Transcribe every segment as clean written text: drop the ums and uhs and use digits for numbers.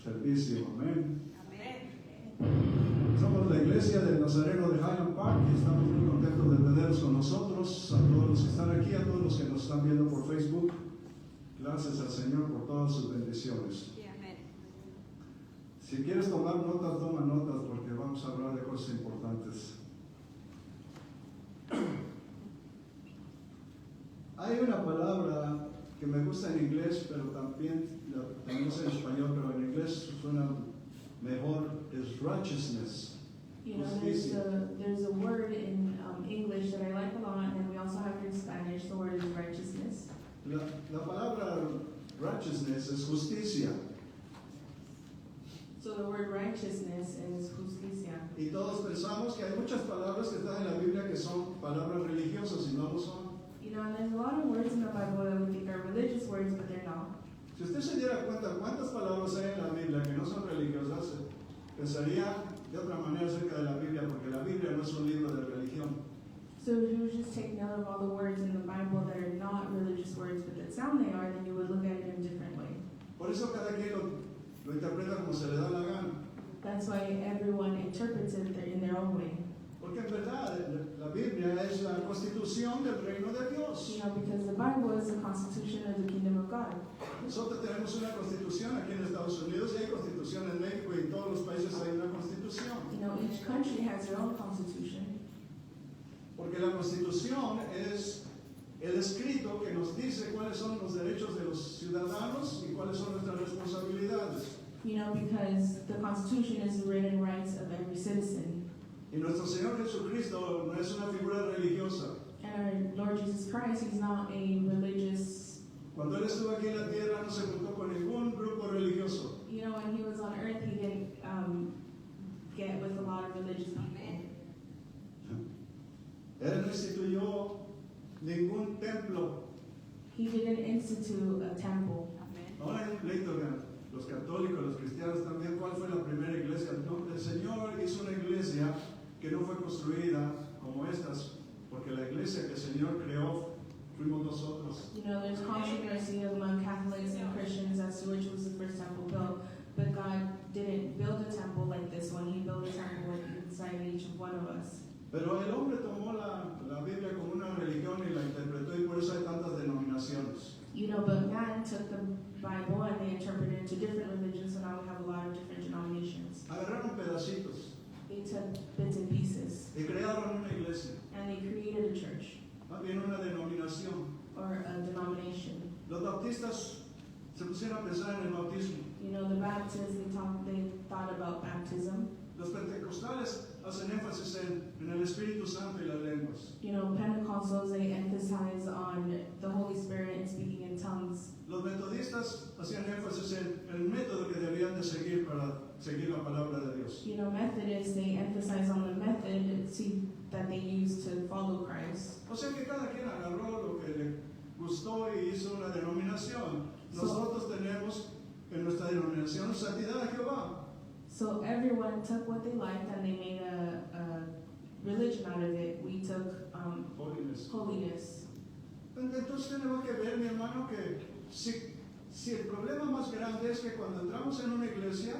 servicio. Amén. Somos la iglesia del Nazareno de Highland Park y estamos muy contentos de tenerlos con nosotros, a todos los que están aquí, a todos los que nos están viendo por Facebook. Gracias al Señor por todas sus bendiciones. Si quieres tomar notas, toma notas porque vamos a hablar de cosas importantes. Hay una palabra que me gusta en inglés, pero también la tenemos en español, pero en inglés suena mejor, es righteousness. You know, there's a word in English that I like a lot, and we also have it in Spanish. The word is righteousness. La palabra righteousness es justicia. So the word righteousness is justicia. Y todos pensamos que hay muchas palabras que están en la Biblia que son palabras religiosas y no lo son. You know, and there's a lot of words in the Bible that we think are religious words, but they're not. Si usted se diera cuenta cuántas palabras hay en la Biblia que no son religiosas, pensaría de otra manera acerca de la Biblia, porque la Biblia no es un libro de religión. So if you just take note of all the words in the Bible that are not religious words, but that sound they are, then you would look at it in a different way. Por eso cada quien lo interpreta como se le da la gana. That's why everyone interprets it in their own way. Porque en verdad la Biblia es la constitución del reino de Dios. You know, because the Bible is the constitution of the kingdom of God. Nosotros tenemos una constitución aquí en Estados Unidos y hay constitución en México y en todos los países hay una constitución. You know, each country has their own constitution. Porque la constitución es el escrito que nos dice cuáles son los derechos de los ciudadanos y cuáles son nuestras responsabilidades. You know, because the Constitution is the written rights of every citizen. Y nuestro Señor Jesucristo no es una figura religiosa. And our Lord Jesus Christ, He's not a religious. Cuando Él estuvo aquí en la tierra no se juntó con ningún grupo religioso. You know, when He was on earth, He didn't get with a lot of religious people. Él no instituyó ningún templo. He didn't institute a temple. Ahora hay un pleito de los católicos, los cristianos también. ¿Cuál fue la primera iglesia? El Señor hizo una iglesia que no fue construida como estas, porque la iglesia que el Señor creó fuimos nosotros. You know, there's controversy among Catholics and Christians as to which was the first temple built, but God didn't build a temple like this one. He built a temple inside each of one of us. Pero el hombre tomó la Biblia como una religión y la interpretó, y por eso hay tantas denominaciones. You know, but man took the Bible and they interpreted it into different religions, so now we have a lot of different denominations. Agarraron pedacitos They took bits and pieces y crearon una iglesia, and they created a church más bien una denominación. or a denomination. Los bautistas se pusieron a pensar en el bautismo. You know, the Baptists, they thought about baptism. Los pentecostales hacen énfasis en el Espíritu Santo y las lenguas. You know, Pentecostals, they emphasize on the Holy Spirit and speaking in tongues. Los metodistas hacían énfasis en el método que debían de seguir para seguir la palabra de Dios. You know, Methodists, they emphasize on the method that they use to follow Christ. O sea que cada quien agarró lo que le gustó y hizo una denominación. Nosotros tenemos en nuestra denominación santidad a Jehová. So everyone took what they liked and they made a religion out of it. We took holiness. Entonces tenemos que ver, mi hermano, que si el problema más grande es que cuando entramos en una iglesia,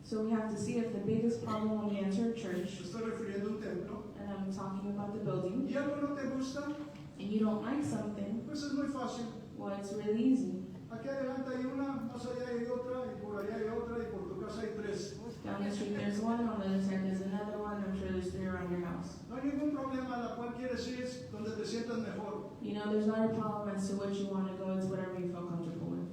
So we have to see if the biggest problem when we enter a church, estoy refiriendo a un templo, and I'm talking about the building, y algo no te gusta, and you don't like something, pues es muy fácil. well, it's really easy. Aquí adelante hay una, más allá hay otra, y por allá hay otra, y por tu casa hay tres. Down the street there's one, on the other side there's another one, I'm sure there's three around your house. No hay ningún problema, la cual quieres ir es donde te sientas mejor. You know, there's not a problem as to what you want to go, it's whatever you feel comfortable with.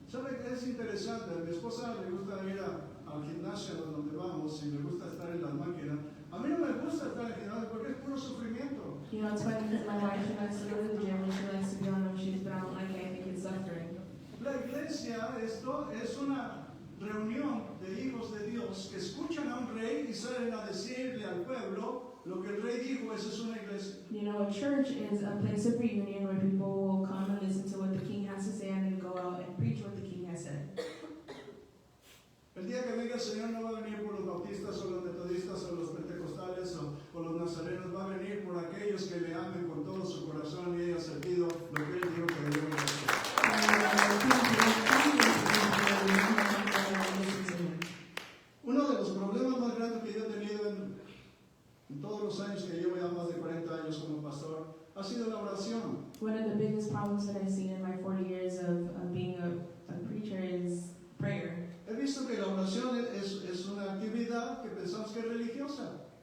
¿Sabe qué es interesante? A mi esposa le gusta ir al gimnasio donde vamos y le gusta estar en las máquinas. A mí no me gusta estar en el gimnasio porque es puro sufrimiento. You know, it's funny because my wife, she likes to go to the gym and she likes to be on them shoes, but I don't like it, I think it's suffering. La iglesia, esto es una reunión de hijos de Dios que escuchan a un rey y salen a decirle al pueblo lo que el rey dijo. Esa es una iglesia. You know, a church is a place of reunion where people will come and listen to what the king has to say and then go out and preach what the king has said. El día que venga el Señor no va a venir por los bautistas o los metodistas o los pentecostales o los nazarenos, va a venir por aquellos que le amen con todo su corazón y hayan servido lo que Él dijo que debemos hacer.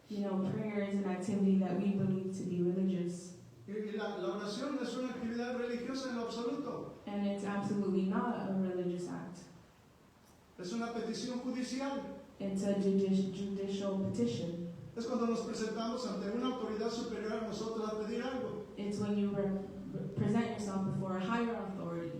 You know, prayer is an activity that we believe to be religious. Y la oración no es una actividad religiosa en lo absoluto. And it's absolutely not a religious act. Es una petición judicial. It's a judicial petition. Es cuando nos presentamos ante una autoridad superior a nosotros a pedir algo. It's when you present yourself before a higher authority.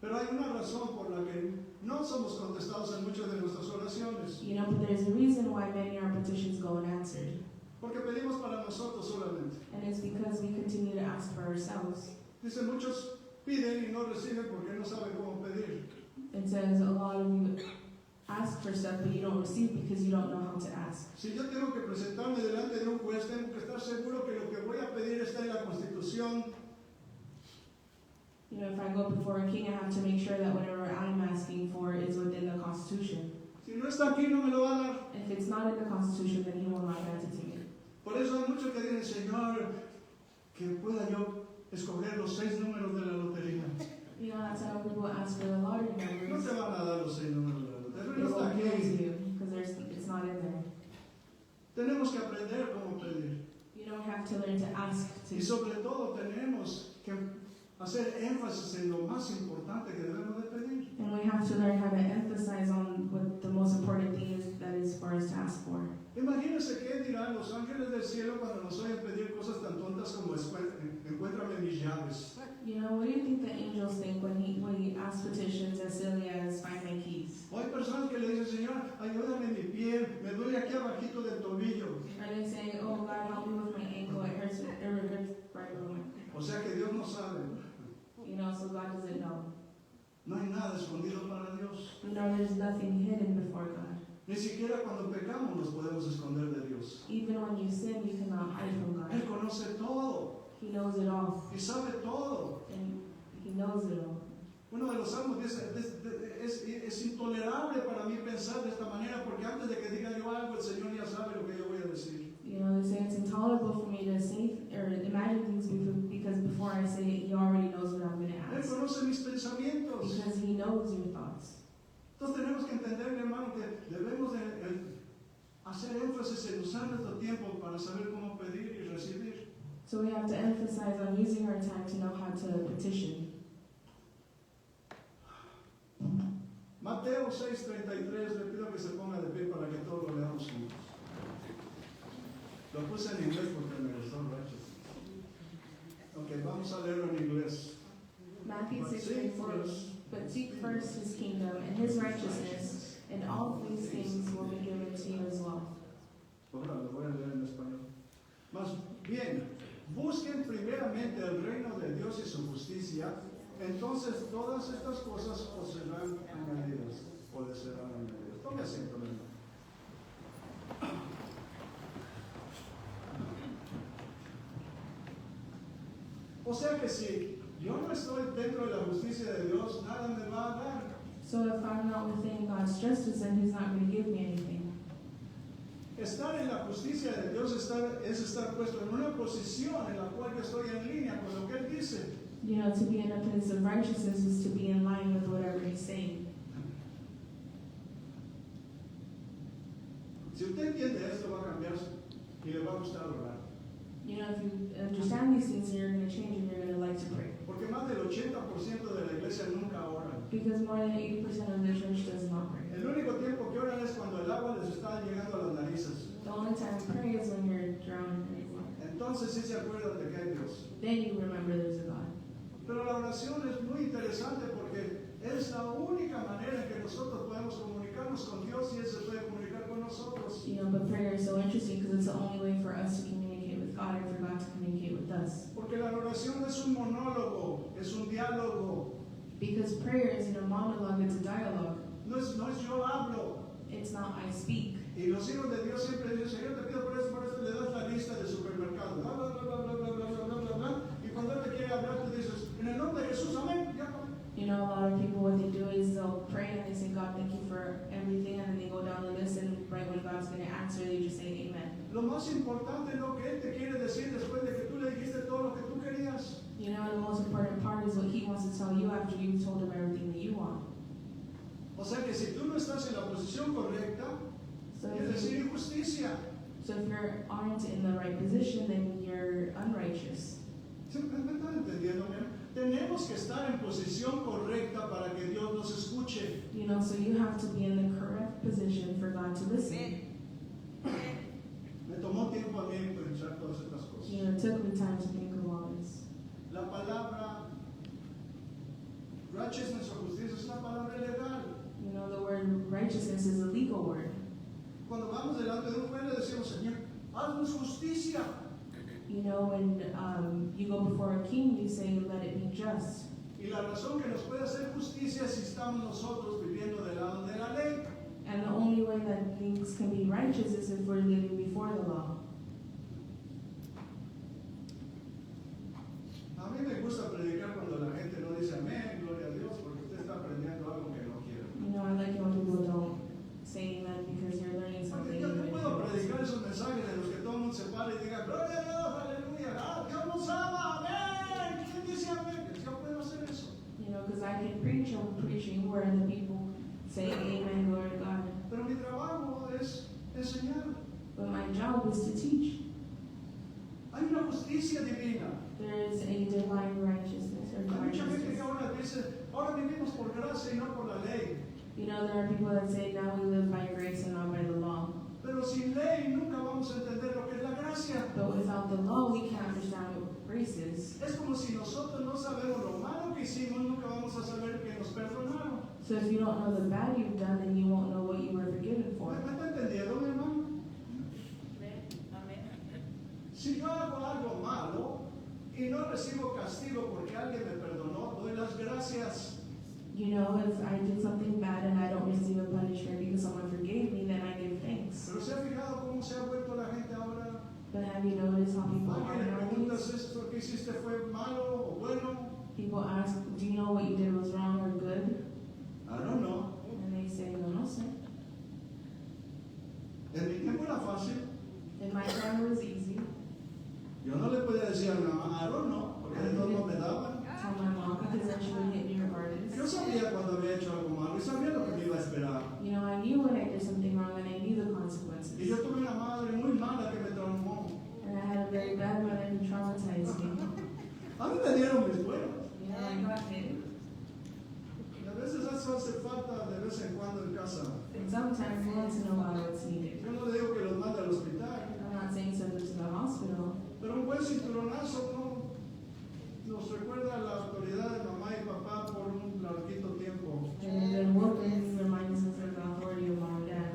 Pero hay una razón por la que no somos contestados en muchas de nuestras oraciones. You know, but there's a reason why many of our petitions go unanswered. Porque pedimos para nosotros solamente. And it's because we continue to ask for ourselves. Dice, muchos piden y no reciben porque no saben cómo pedir. It says a lot of you ask for stuff, but you don't receive because you don't know how to ask. Si yo tengo que presentarme delante de un juez, tengo que estar seguro que lo que voy a pedir está en la Constitución. You know, if I go before a king, I have to make sure that whatever I'm asking for is within the Constitution. Si no está aquí, no me lo va a dar. If it's not in the Constitution, then he will not grant it to me. Por eso hay muchos que dicen, Señor, que pueda yo escoger los 6 números de la lotería. You know, that's how people ask for the lottery No numbers. te van a dar los 6 números de la lotería. They No está won't give it to aquí. you because it's not in there. Tenemos que aprender cómo pedir. You know, we have to learn to ask Y to. sobre todo tenemos que hacer énfasis en lo más importante que debemos de pedir. And we have to learn how to emphasize on what the most important thing is that is for us to ask for. Imagínense qué dirán los ángeles del cielo cuando nos oyen pedir cosas tan tontas como encuéntrame mis llaves. You know, what do you think the angels think when he asks petitions as silly as find my keys? O hay personas que le dicen, Señor, ayúdame en mi pie, me duele aquí abajito del tobillo. Or they say, oh God, help me with my ankle, it hurts right below my O sea que Dios no sabe. You know, so God doesn't know. No hay nada escondido para Dios. You know, there's nothing hidden before God. Ni siquiera cuando pecamos nos podemos esconder de Dios. Even when you sin, you cannot hide from God. Él conoce todo He knows it all. y sabe todo. And He knows it all. Uno de los salmos dice, es intolerable para mí pensar de esta manera porque antes de que diga yo algo, el Señor ya sabe lo que yo voy a decir. You know, they say it's intolerable for me to say or imagine things because before I say it, He already knows what I'm going to Él ask. conoce mis pensamientos. Because He knows your thoughts. Entonces tenemos que entender, hermano, que debemos de hacer énfasis en usar nuestro tiempo para saber cómo pedir y recibir. So we have to emphasize on using our time to know how to petition. Mateo 6:33, le pido que se ponga de pie para que todos lo leamos juntos. Lo puse en inglés porque me gustó mucho. Ok, vamos a leerlo en inglés. Matthew 6:34. But seek first His kingdom and His righteousness, and all these things will be given to you as well. Ahora lo voy a leer en español. Más bien, busquen primeramente el reino de Dios y su justicia, entonces todas estas cosas os serán añadidas, o les serán añadidas. Tome asiento, hermano. O sea que si yo no estoy dentro de la justicia de Dios, nada me va a dar. So if I'm not within God's justice, then He's not going to give me anything. Estar en la justicia de Dios es estar puesto en una posición en la cual yo estoy en línea con lo que Él dice. You know, to be in a place of righteousness is to be in line with whatever He's saying. Si usted entiende esto, va a cambiar y le va a gustar orar. You know, if you understand these things, you're going to change and you're going to like to pray. Porque más del 80% de la iglesia nunca ora. Because more than 80% of the church does not pray. El único tiempo que oran es cuando el agua les está llegando a las narices. The only time you pray is when you're drowning in water. Entonces sí se acuerdan de que hay Dios. Then you remember there's a God. Pero la oración es muy interesante porque es la única manera en que nosotros podemos comunicarnos con Dios y Él se puede comunicar con nosotros. You know, but prayer is so interesting because it's the only way for us to communicate with God and for God to communicate with us. Porque la oración no es un monólogo, es un diálogo. Because prayer isn't a monologue, it's a dialogue. No es yo hablo. It's not I speak. Y los hijos de Dios siempre dicen, Señor, te pido por esto, le das la lista de supermercado, bla, bla, bla, bla, bla, bla, bla, bla, bla, bla, y cuando Él te quiere hablar, tú dices, en el nombre de Jesús, amén, ya. You know, a lot of people, what they do is they'll pray and they say, God, thank you for everything, and then they go down the list, and right when God's going to answer, they just say, amen. Lo más importante es lo que Él te quiere decir después de que tú le dijiste todo lo que tú querías. You know, the most important part is what He wants to tell you after you've told Him everything that you want. O sea que si tú no estás en la posición correcta, So es decir, injusticia. So if you aren't in the right position, then you're unrighteous. ¿Me están entendiendo? Tenemos que estar en posición correcta para que Dios nos escuche. You know, so you have to be in the correct position for God to listen. Me tomó tiempo a mí pensar todas estas cosas. You know, it took me time to think of all this. La palabra righteousness o justicia es una palabra legal. You know, the word righteousness is a legal word. Cuando vamos delante de un juez le decimos, Señor, haznos justicia. You know, when you go before a king, you say, let it be just. Y la razón que nos puede hacer justicia es si estamos nosotros viviendo del lado de la ley. And the only way that things can be righteous is if we're living before the law. A mí me gusta predicar cuando la gente no dice amén, gloria a Dios, porque usted está aprendiendo algo que no quiere. You know, I like it when people don't say amen because you're learning something. Porque yo no puedo predicar esos mensajes de los que todo el mundo se para y diga, gloria a Dios, aleluya, Dios nos ama, amén. ¿Quién dice amén? Yo puedo hacer eso. You know, because I can preach, I'm preaching where the people say amen, glory to God. Pero mi trabajo es enseñar. But my job is to teach. Hay una justicia divina. There is a divine righteousness or Hay mucha gente que righteousness. ahora dice, ahora vivimos por gracia y no por la ley. You know, there are people that say now we live by grace and not by the law. Pero sin ley nunca vamos a entender lo que es la gracia. But without the law, we can't understand what grace is. Es como si nosotros no sabemos lo malo que hicimos, nunca vamos a saber que nos perdonaron. So if you don't know the bad you've done, then you won't know what you were forgiven for. ¿Me está entendiendo, mi hermano? Si yo hago algo malo y no recibo castigo porque alguien me perdonó, doy las gracias. You know, if I did something bad and I don't receive a punishment because someone forgave me, then I give thanks. Pero ¿se ha fijado cómo se ha vuelto la gente ahora? But have you noticed how people are Alguien le preguntas, nowadays? ¿esto que hiciste fue malo o bueno? People ask, do you know what you did was wrong or good? I don't know. And they say, no, sir. En mi tiempo era fácil. In my time it was easy. Yo no le podía decir a mi mamá, I don't know, porque de todo no me daban. Tell my mom because then she would hit me regardless. Yo sabía cuando había hecho algo malo y sabía lo que me iba a esperar. You know, I knew when I did something wrong and I knew the consequences. Y yo tuve una madre muy mala que me traumó. And I had a very bad mother who traumatized me. A mí me dieron mis buenos. You know, I got hit. Y a veces eso hace falta de vez en cuando en casa. And sometimes once in a while it's needed. Yo no le digo que los mande al hospital, I'm not saying send them to the hospital, pero un buen cinturonazo no nos recuerda a la autoridad de mamá y papá por un larguito tiempo. and then whooping reminds us of the authority of mom and dad.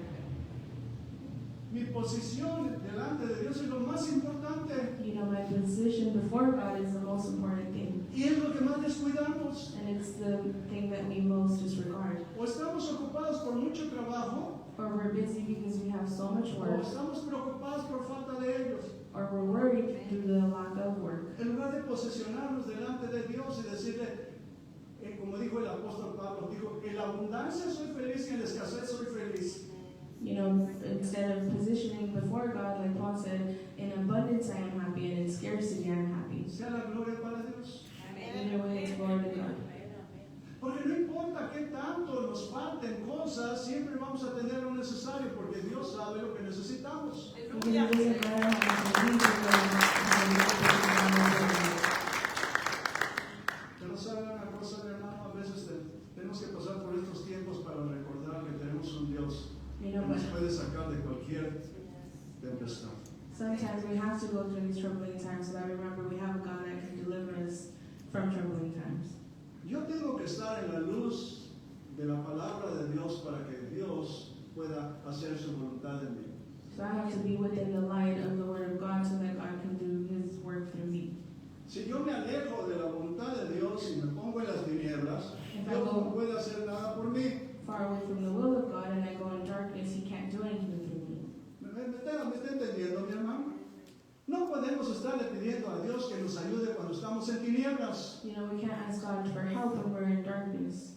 Mi posición delante de Dios es lo más importante You know, my position before God is the most important thing. y es lo que más descuidamos. And it's the thing that we most disregard. O estamos ocupados por mucho trabajo, Or we're busy because we have so much o work. estamos preocupados por falta de ellos. Or we're worried due to the lack of work. En lugar de posicionarnos delante de Dios y decirle, como dijo el apóstol Pablo, dijo, en la abundancia soy feliz y en la escasez soy feliz. You know, instead of positioning before God, like Paul said, in abundance I am happy and in scarcity I am happy. Sea la gloria para Dios. Either way, it's glory to God. Porque no importa qué tanto nos falten cosas, siempre vamos a tener lo necesario porque Dios sabe lo que necesitamos. Because it doesn't matter how much we need Pero saben una cosa, mi hermano, a veces tenemos que pasar por estos tiempos para recordar que tenemos un Dios you que know, nos but puede sacar de cualquier tempestad. sometimes we have to go through these troubling times so that we remember we have a God that can deliver us from troubling times. Yo tengo que estar en la luz de la palabra de Dios para que Dios pueda hacer su voluntad en mí. So I have to be within the light of the Word of God so that God can do His work through me. Si yo me alejo de la voluntad de Dios y me pongo en las tinieblas, Dios no puede hacer nada por mí. Far away from the will of God and I go in darkness, He can't do anything through me. ¿Me está entendiendo, mi hermano? No podemos estarle pidiendo a Dios que nos ayude cuando estamos en tinieblas. You know, we can't ask God for help when we're in darkness.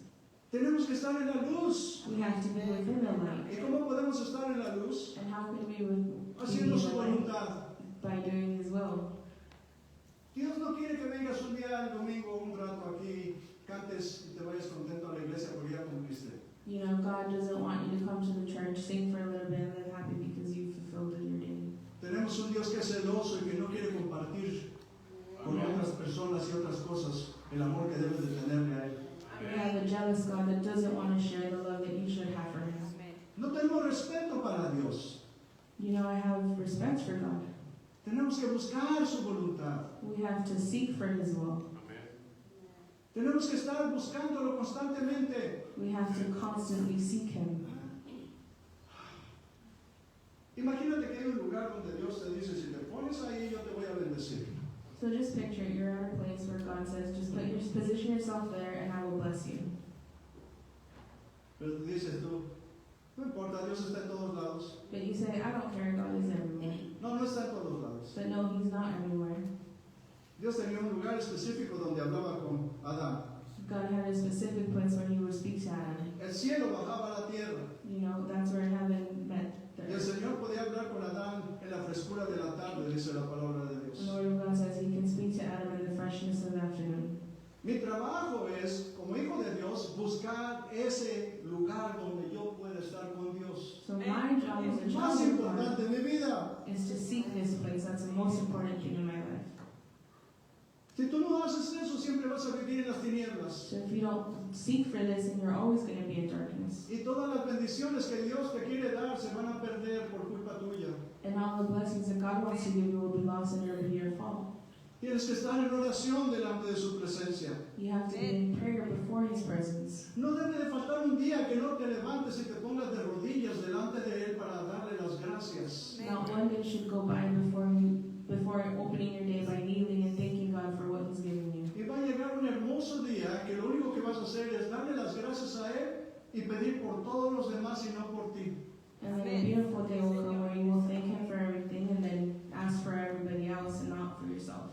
Tenemos que estar en la luz. We have to be within the light. ¿Y cómo podemos estar en la luz? And how can we be in Haciendo su the light? voluntad. By doing His will. Dios no quiere que vengas un día el domingo, un rato aquí, cantes y te vayas contento a la iglesia porque ya cumpliste. You know, God doesn't want you to come to the church, sing for a little bit, and then happy because you fulfilled your day. Tenemos un Dios que es celoso y que no quiere compartir con otras personas y otras cosas el amor que debes de tenerle a Él. We have a jealous God that doesn't want to share the love that you should have for Him. No tenemos respeto para Dios. You know, I have respect for God. Tenemos que buscar su voluntad. We have to seek for His will. Tenemos que estar buscándolo constantemente. We have to constantly seek Him. Imagínate que hay un lugar donde Dios te dice, si te pones ahí, yo te voy a bendecir. So just picture you're at a place where God says, just position yourself there and I will bless you. Pero dices tú, no importa, Dios está en todos lados. But you say, I don't care, God is everywhere. No, no está en todos lados. But no, He's not everywhere. Dios tenía un lugar específico donde hablaba con Adán. God had a specific place where He would speak to Adam. El cielo bajaba a la tierra. You know, that's where heaven met the Y el earth. Señor podía hablar con Adán en la frescura de la tarde, dice la palabra de Dios. The Word of God says He can speak to Adam in the freshness of the afternoon. Mi trabajo es, como hijo de Dios, buscar ese lugar donde yo pueda estar con Dios. So my job as a Más child of God importante en mi vida. is to seek this place. That's the most important thing in my life. Si tú no haces eso, siempre vas a vivir en las tinieblas. So if you don't seek for this, then you're always going to be in darkness. Y todas las bendiciones que Dios te quiere dar se van a perder por culpa tuya. And all the blessings that God wants to give you will be lost in your fall. Tienes que estar en oración delante de su presencia. You have to be in prayer before His presence. No debe de faltar un día que no te levantes y te pongas de rodillas delante de Él para darle las gracias. Not one day should go by before opening your day by kneeling and thanking God for what He's given you. Y va a llegar un hermoso día que lo único que vas a hacer es darle las gracias a Él y pedir por todos los demás y no por ti. And then a beautiful day will come where you will thank Him for everything and then ask for everybody else and not for yourself.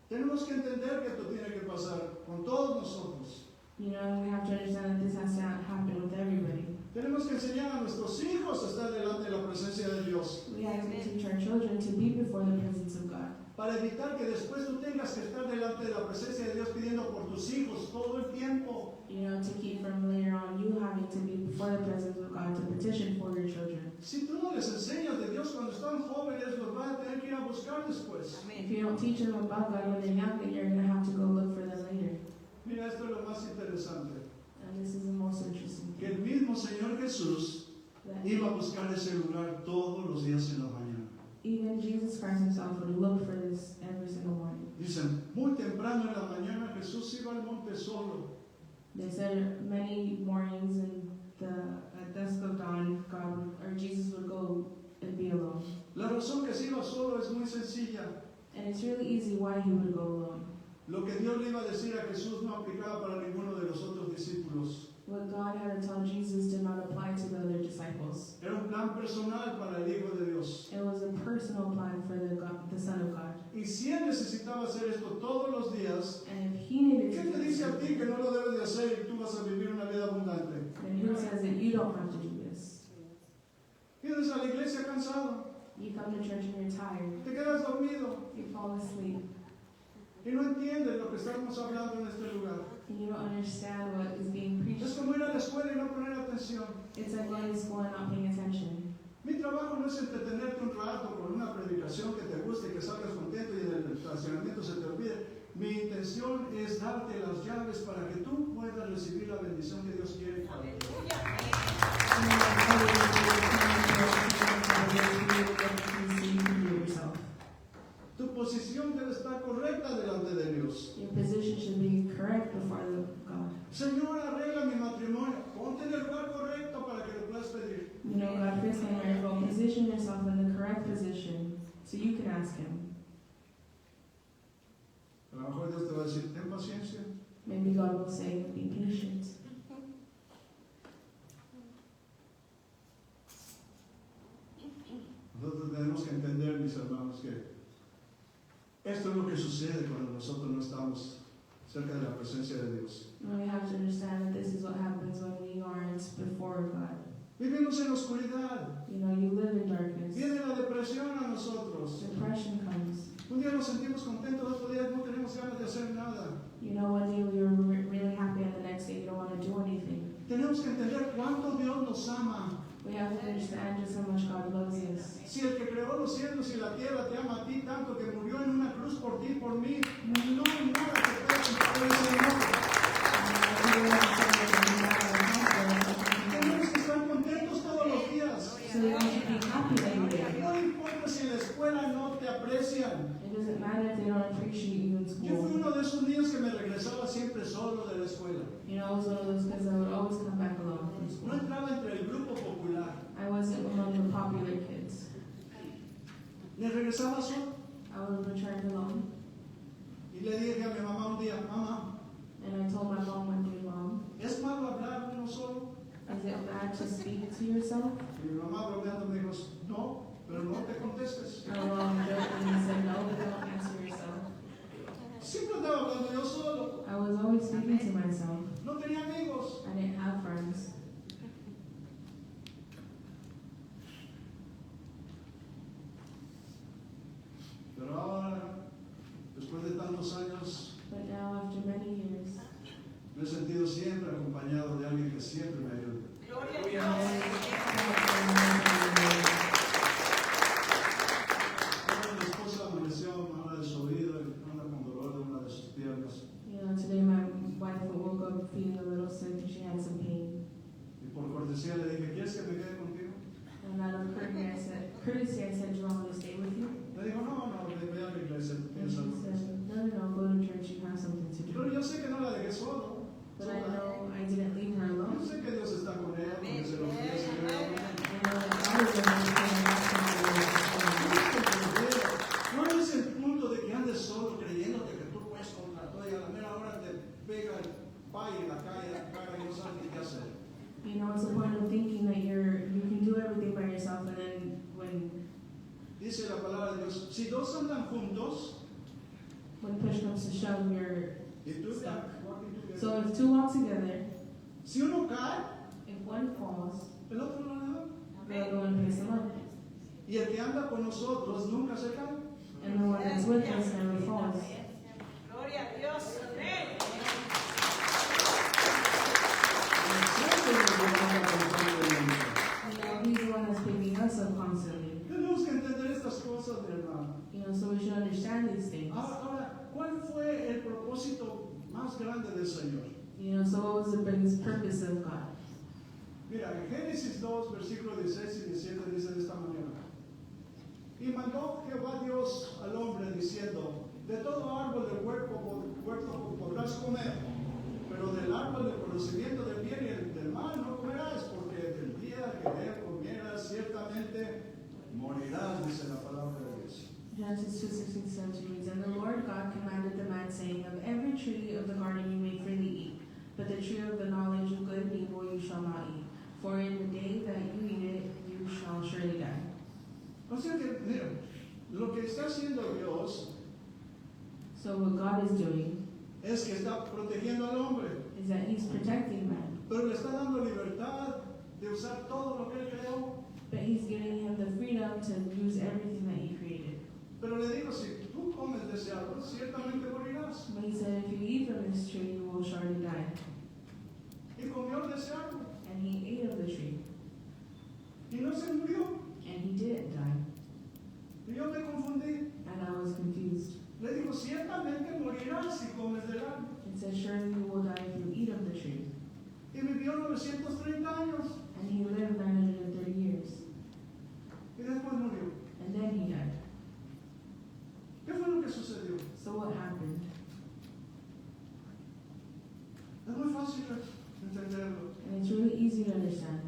Tenemos que entender que esto tiene que pasar con todos nosotros. You know, we have to understand that this has to happen with everybody. Tenemos que enseñar a nuestros hijos a estar delante de la presencia de Dios, We have to teach our children to be before the presence of God. para evitar que después tú tengas que estar delante de la presencia de Dios pidiendo por tus hijos todo el tiempo. You know, to keep from later on you having to be before the presence of God to petition for your children. Si tú no les enseñas de Dios cuando están jóvenes, los van a tener que ir a buscar después. If you don't teach them about God when they're young, then you're going to have to go look for them later. Mira, esto es lo más interesante, And this is the most interesting que thing. el mismo Señor Jesús That iba a buscar ese lugar todos los días en la mañana. even Jesus Christ Himself would look for this every single morning. Dicen, muy temprano en la mañana Jesús iba al monte solo. They said many mornings at dusk of dawn, Jesus would go and be alone. La razón que se iba solo es muy sencilla. And it's really easy why He would go alone. Lo que Dios le iba a decir a Jesús no aplicaba para ninguno de los otros discípulos. What God had to tell Jesus did not apply to the other disciples. Era un plan personal para el Hijo de Dios. It was a personal plan for the Son of God. Y si Él necesitaba hacer esto todos los días, And if He needed ¿qué to te do dice a this, ti que no lo debes de hacer y tú vas a vivir una vida abundante? then who says that you don't have to do this? Vienes a la iglesia cansado, You come to church and you're tired. te quedas dormido You fall asleep. y no entiendes lo que estamos hablando en este lugar. And you don't understand what is being preached. Es como ir a la escuela y no poner atención. It's like going to school and not paying attention. Mi trabajo no es entretenerte un rato con una predicación que te guste y que salgas contento y en el estacionamiento se te olvide. Mi intención es darte las llaves para que tú puedas recibir la bendición que Dios quiere para ti. Tu posición debe estar correcta delante de Dios. Your position should be correct before God. Señor, arregla mi matrimonio. Ponte en el lugar correcto para que lo puedas pedir. You know, God fits my miracle. Position yourself in the correct position so you can ask Him. A lo mejor Dios te va a decir, ten paciencia. Maybe God will say, be patient. Nosotros tenemos que entender, mis hermanos, que esto es lo que sucede cuando nosotros no estamos cerca de la presencia de Dios. And we have to understand that this is what happens when we aren't before God. Vivimos en la oscuridad. You know, you live in darkness. Viene la depresión a nosotros. Depression comes. Un día nos sentimos contentos, otro día no tenemos ganas de hacer nada. You know, one day we were really happy and the next day you don't want to do anything. Tenemos que entender cuánto Dios nos ama We have to understand just how much God loves us. Si el que creó los cielos y la tierra te ama a ti tanto que murió en una cruz por ti y por mí, no hay nada que pueda comparar ese amor. Tenemos que estar contentos todos los días. So we should be happy every day. No importa si en la escuela no te aprecian. It doesn't matter if they don't appreciate you in Yo fui school. uno de esos niños que me regresaba siempre solo de la escuela. You know, I was one of those kids that would always come back alone from No school. entraba entre el grupo popular. I wasn't among the popular kids. Me regresaba solo. I would return alone. Y le dije a mi mamá un día, mamá, And I told my mom one day, Mom, ¿es malo hablar uno solo? is it bad to speak to yourself? Y mi mamá bromeando me dijo, no, pero no te contestes. My mom jokingly said, no, but don't answer yourself. Siempre andaba hablando yo solo. I was always speaking to myself. No tenía amigos. I didn't have friends. Pero ahora, después de tantos años, But now, after many years, me he sentido siempre acompañado de alguien que siempre me ayuda. Mi esposa amaneció mala de su oído y anda con dolor de una de sus piernas. you know, today my wife woke up feeling a little sick and she had some pain. Y por cortesía le dije, ¿quieres que me quede contigo? And out of courtesy, I said, do you want me to stay with you? Le dijo, no, ve a la iglesia, And tienes she algo que hacer. said, no, go to church, you have something to Pero do. yo sé que no la dejé solo. But I know I didn't leave her Yo alone. sé que Dios está con ella porque se lo ofrece. I know that God is the one who can No es el punto de que andes solo creyéndote que tú puedes contra todo y a la mera hora te pega el pay en la cara y no sabes ni qué hacer. You know, it's the point of thinking that you can do everything by yourself, and then Dice la palabra de Dios, si dos andan juntos, when push comes to shove, you're y tú stuck. walking together. So if two walk together, Si uno cae, if one falls, el otro no le da. the other one picks them up. Y el que anda con nosotros nunca se cae. And the one that's with us never falls. Gloria a Dios. Amén. You know, he's the one that's picking us up constantly. Tenemos que entender estas cosas, mi hermano. You know, so we should understand these things. Ahora, ¿cuál fue el propósito más grande del Señor? You know, so what was the biggest purpose of God? Mira, en Génesis 2, versículos 16 y 17 dice de esta manera. Y mandó Jehová Dios al hombre diciendo, de todo árbol del huerto podrás comer, pero del árbol del conocimiento del bien y del mal no comerás, porque del día que de él comieras ciertamente morirás, dice la palabra de Dios. Genesis 2:16 reads, And the Lord God commanded the man, saying, Of every tree of the garden you may freely eat, but the tree of the knowledge of good and evil you shall not eat. For in the day that you eat it, you shall surely die. O sea que, mira, lo que está haciendo Dios So what God is doing es que está protegiendo al hombre, is that He's protecting man, pero le está dando libertad de usar todo lo que él creó. but He's giving him the freedom to use everything that He created. Pero le digo, si tú comes de ese árbol, ciertamente morirás. But He said, if you eat from this tree, you will surely die. Y comió de ese árbol. And he ate of the tree, Y no se murió. and he didn't die. Y yo me confundí. And I was confused. Le digo, ciertamente morirás si comes del árbol. It says, surely you will die if you eat of the tree. Y vivió 930 años. And he lived 930 years. Y después murió. And then he died. ¿Qué fue lo que sucedió? So what happened? Es muy fácil entenderlo. And it's really easy to understand.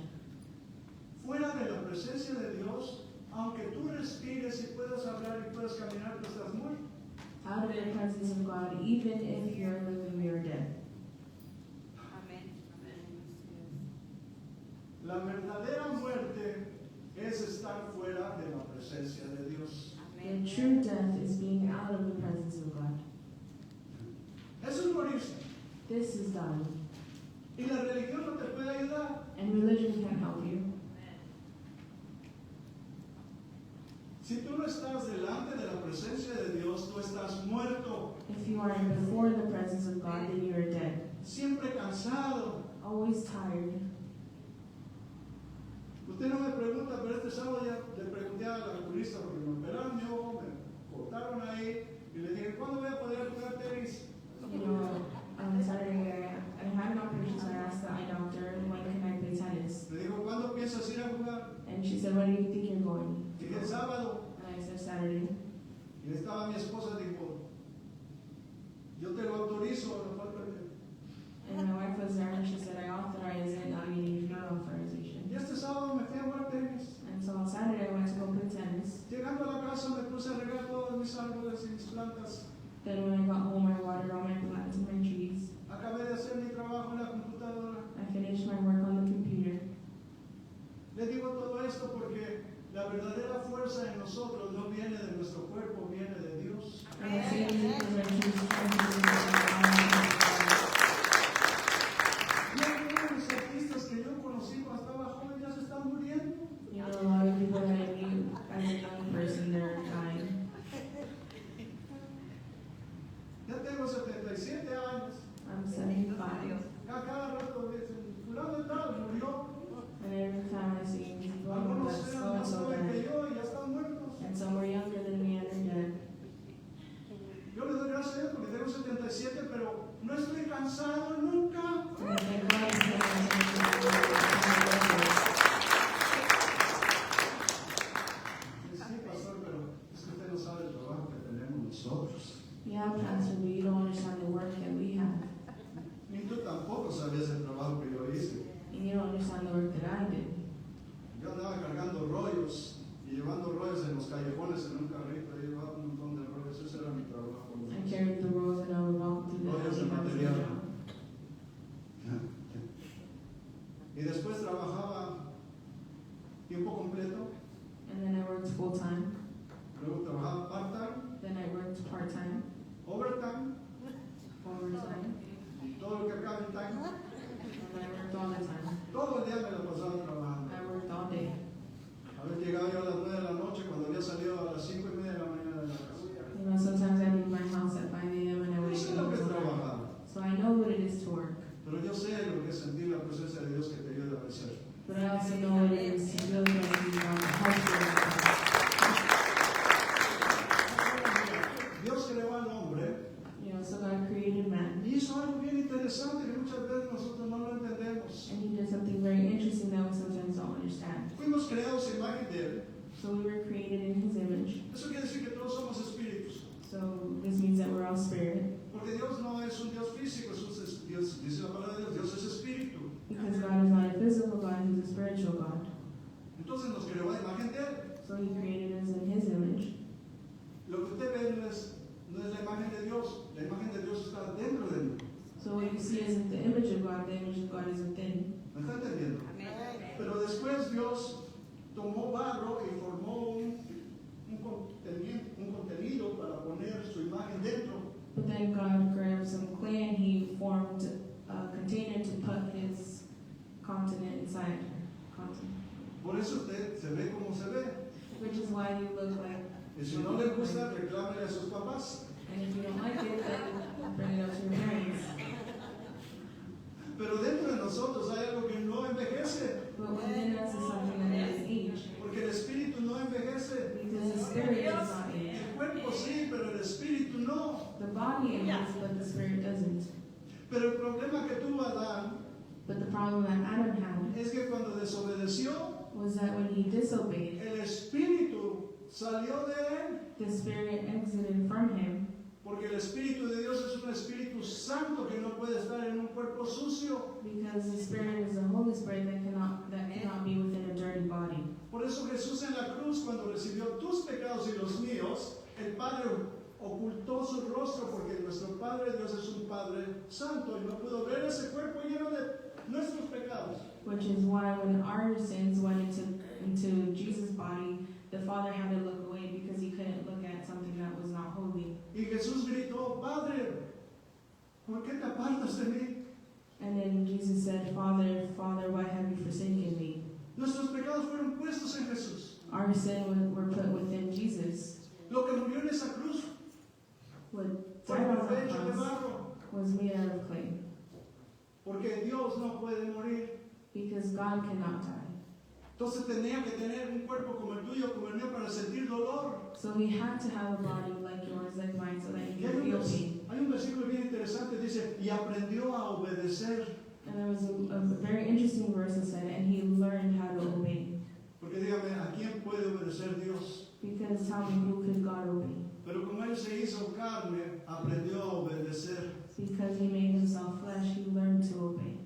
Fuera de la presencia de Dios, aunque tú respires y puedas hablar y puedas caminar, tú estás muerto. Out of the presence of God, even if you're living, you're dead. Amén. La verdadera muerte es estar fuera de la presencia de Dios. The true death is being out of the presence of God. Eso es morirse. This is dying. Y la religión no te puede ayudar. And religion can't help you. Si tú no estás delante de la presencia de Dios, tú estás muerto. If you are before the presence of God, then you are dead. Siempre cansado. Always tired. Usted no oculista porque me operaron mi ojo, me cortaron ahí y le dije, ¿cuándo voy a poder jugar tenis? You know, on Saturday I had an operation, so I asked the eye doctor, when can I play tennis? Me dijo, ¿cuándo piensas ir a jugar? And she said, when do you think you're going? Dije, el sábado. And I said, Saturday. Y estaba mi esposa, dijo, yo te lo autorizo, no falta que... And my wife was there and she said, I authorize it, now you need your authorization. Y este sábado me fui a jugar tenis. And so on Saturday I went to go play tennis. Llegando a la casa me puse a regar todos mis árboles y mis plantas. Then when I got home, I watered all my plants and my trees. Acabé de hacer mi trabajo en la computadora. I finished my work on the computer. Le digo todo esto porque la verdadera fuerza en nosotros no viene de nuestro cuerpo, viene de Dios. And I say this because I choose strength. Y algunos artistas que yo conocí cuando estaba joven ya se están muriendo. You know, a lot of people that I knew as a young person, they're dying. Ya tengo 77 años. I'm 75. A cada rato dicen, fulano de tal murió. And every time I see people, Algunos that's eran so and más so jóvenes que dead. yo y ya están muertos. And some were younger than me and they're dead. Yo le doy gracias a Dios porque tengo 77, pero no estoy cansado nunca. And I thank God for Sí, pastor, pero es que usted no sabe el trabajo que tenemos nosotros. Yeah, Pastor, but you don't understand the work that we have. Ni tú tampoco sabías el trabajo que yo hice. And you don't understand the work that I did. Yo andaba cargando rollos y llevando rollos en los callejones en un carrito. Ahí llevaba un montón de rollos. Ese era mi trabajo. I carried the rolls and I would walk through the Rollos de alley. That was my material. job. Y después trabajaba tiempo completo. And then I worked full time. Luego trabajaba part-time, Then I worked part time, overtime overtime, y todo lo que acaba en time. and then I worked all the time. Todo el día me la pasaba trabajando. I worked all day. A veces llegaba yo a las 9 de la noche cuando había salido a las 5:30 de la mañana de la casa. You know, sometimes I leave my house at 5 a.m. and I Yo wake sé up lo que es until 9. trabajar, So I know what it is to work. pero yo sé lo que es sentir la presencia de Dios que te ayuda a vencer. But I also know what it is to feel like you help you. Dios creó al hombre You know, so God created man. y hizo algo bien interesante que muchas veces nosotros no lo entendemos. And he did something very interesting that we sometimes don't understand. Fuimos creados a imagen de Él. So we were created in his image. Eso quiere decir que todos somos espíritus. So this means that we're all spirit. Porque Dios no es un Dios físico, Dios, dice la palabra de Dios, Dios es espíritu. Because God is not a physical God, he's a spiritual God. Entonces nos creó a imagen de Él. So he created us in his image. Lo que usted ve no es la imagen de Dios, la imagen de Dios está dentro de mí. So what you see isn't the image of God is within. ¿Me está entendiendo? Pero después Dios tomó barro y formó un contenido para poner su imagen dentro. But then God grabbed some clay and he formed a container to put his continent inside. Por eso usted se ve como se ve. Which is why you look like. Y si no le gusta, reclámele a sus papás. And if you don't like it, then bring it up to your parents. Pero dentro de nosotros hay algo que no envejece. But within us is something that doesn't age. Porque el espíritu no envejece. Because the spirit does not age. El cuerpo sí, pero el espíritu no. The body ages, but the spirit doesn't. Pero el problema que tuvo Adán But the problem that Adam had es que cuando desobedeció, was that when he disobeyed, el espíritu salió de él. the spirit exited from him. Porque el espíritu de Dios es un espíritu santo que no puede estar en un cuerpo sucio. Because the spirit is the Holy Spirit that cannot be within a dirty body. Por eso Jesús en la cruz, cuando recibió tus pecados y los míos, el Padre ocultó su rostro porque nuestro Padre Dios es un Padre santo y no pudo ver ese cuerpo lleno de nuestros pecados. Which is why when our sins went into Jesus' body, the Father had to look away because he couldn't look at something that was not holy. Y Jesús gritó, Padre, ¿por qué te apartas de mí? And then Jesus said, Father, why have you forsaken me? Nuestros pecados fueron puestos en Jesús. Our sin were put within Jesus. Lo que murió en esa cruz What fue died on the hecho de cross barro. was made out of clay. Porque Dios no puede morir. Because God cannot die. Entonces tenía que tener un cuerpo como el tuyo, como el mío, para sentir dolor. So he had to have a body like yours, like mine, so that he Y hay could feel un, pain. hay un versículo bien interesante, dice, y aprendió a obedecer. And there was a very interesting verse that said, and he learned how to obey. Porque dígame, ¿a quién puede obedecer Dios? Because who could God obey? Pero como Él se hizo carne, aprendió a obedecer. Because he made himself flesh, he learned to obey.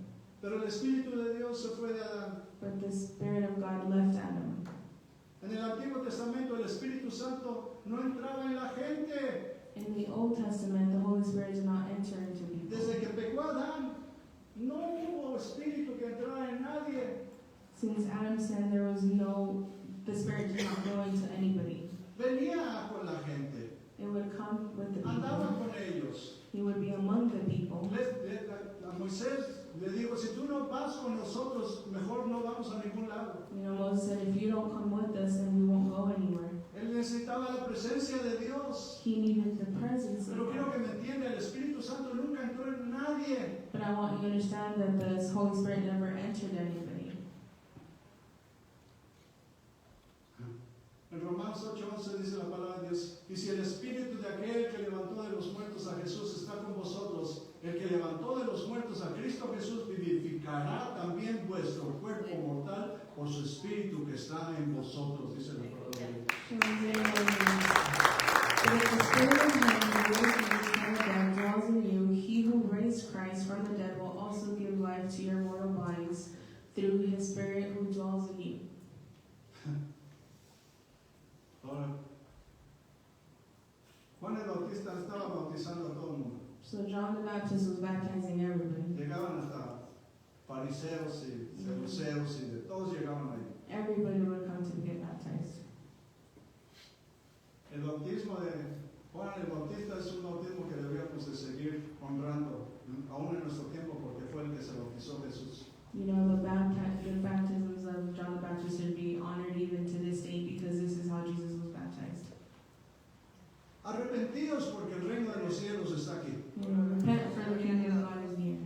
Pero el Espíritu de Dios se fue de Adán. But the Spirit of God left Adam. En el Antiguo Testamento el Espíritu Santo no entraba en la gente. In the Old Testament, the Holy Spirit did not enter into people. Desde que pecó Adán, no hubo Espíritu que entrara en nadie. Since Adam sinned, the Spirit did not go into anybody. Venía con la gente, It would come with the andaba people. con ellos. He would be among the people. A Moisés le dijo, si tú no vas con nosotros, mejor no vamos a ningún lado. Moses said, if you don't come with us, then we won't go anywhere. Él necesitaba la presencia de Dios. He needed the presence of Pero quiero God. que me entienda, el Espíritu Santo nunca entró en nadie. But I want you to understand that the Holy Spirit never entered anybody. En Romanos 8:11 dice la palabra de Dios, y si el Espíritu de aquel que levantó de los muertos a Jesús está con vosotros, el que levantó de los muertos a Cristo Jesús vivificará también vuestro cuerpo mortal por su Espíritu que está en vosotros, dice la palabra de Dios. But if the Spirit of Him who raised Jesus from the dead dwells in you, He who raised Christ from the dead will also give life to your mortal bodies through His Spirit who dwells in you. Ahora, Juan el Bautista estaba bautizando a todo el mundo. So John the Baptist was baptizing everybody. Llegaban hasta fariseos y saduceos y de todos llegaban ahí. Everybody would come to get baptized. El bautismo de Juan el Bautista es un bautismo que deberíamos de seguir honrando, aún en nuestro tiempo, porque fue el que se bautizó Jesús. The baptisms of John the Baptist should be honored even to this day because this is how Jesus was baptized. Arrepentidos porque el reino de los cielos está aquí. Repent for the kingdom of God is near.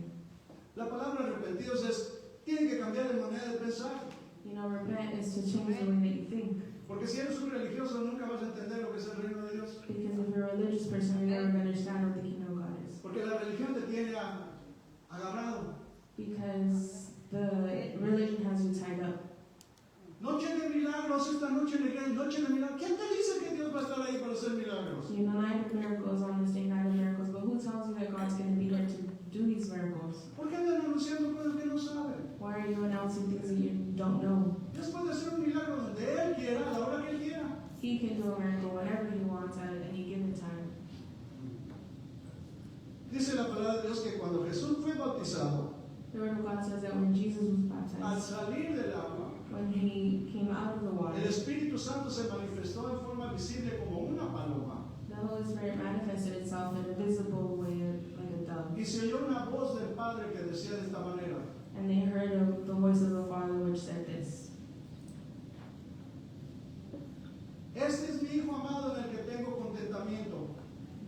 La palabra arrepentidos es, tienen que cambiar de manera de pensar. Repent is to change the way that you think. Porque si eres un religioso nunca vas a entender lo que es el reino de Dios. Because if you're a religious person, you're never going to understand what the kingdom of God is. Porque la religión te tiene agarrado. Because the religion has you tied up. Noche de milagros, esta noche en la iglesia, noche de milagros. ¿Quién te dice que Dios va a estar ahí para hacer milagros? Night of miracles on this day, night of miracles. But who tells you that God's going to be there to do these miracles? ¿Por qué andan anunciando cosas que no saben? Why are you announcing things that you don't know? Dios puede hacer un milagro donde Él quiera, a la hora que Él quiera. He can do a miracle whenever He wants at any given time. Dice la palabra de Dios que cuando Jesús fue bautizado, The Word of God says that when Jesus was al baptized, salir del agua, when He came out of the water, el Espíritu Santo se manifestó en forma visible como una paloma. the Holy Spirit manifested itself in a visible way, like a dove. Y se oyó una voz del Padre que decía de esta manera: And they heard the voice of the Father which said this. Este es mi Hijo amado en el que tengo contentamiento.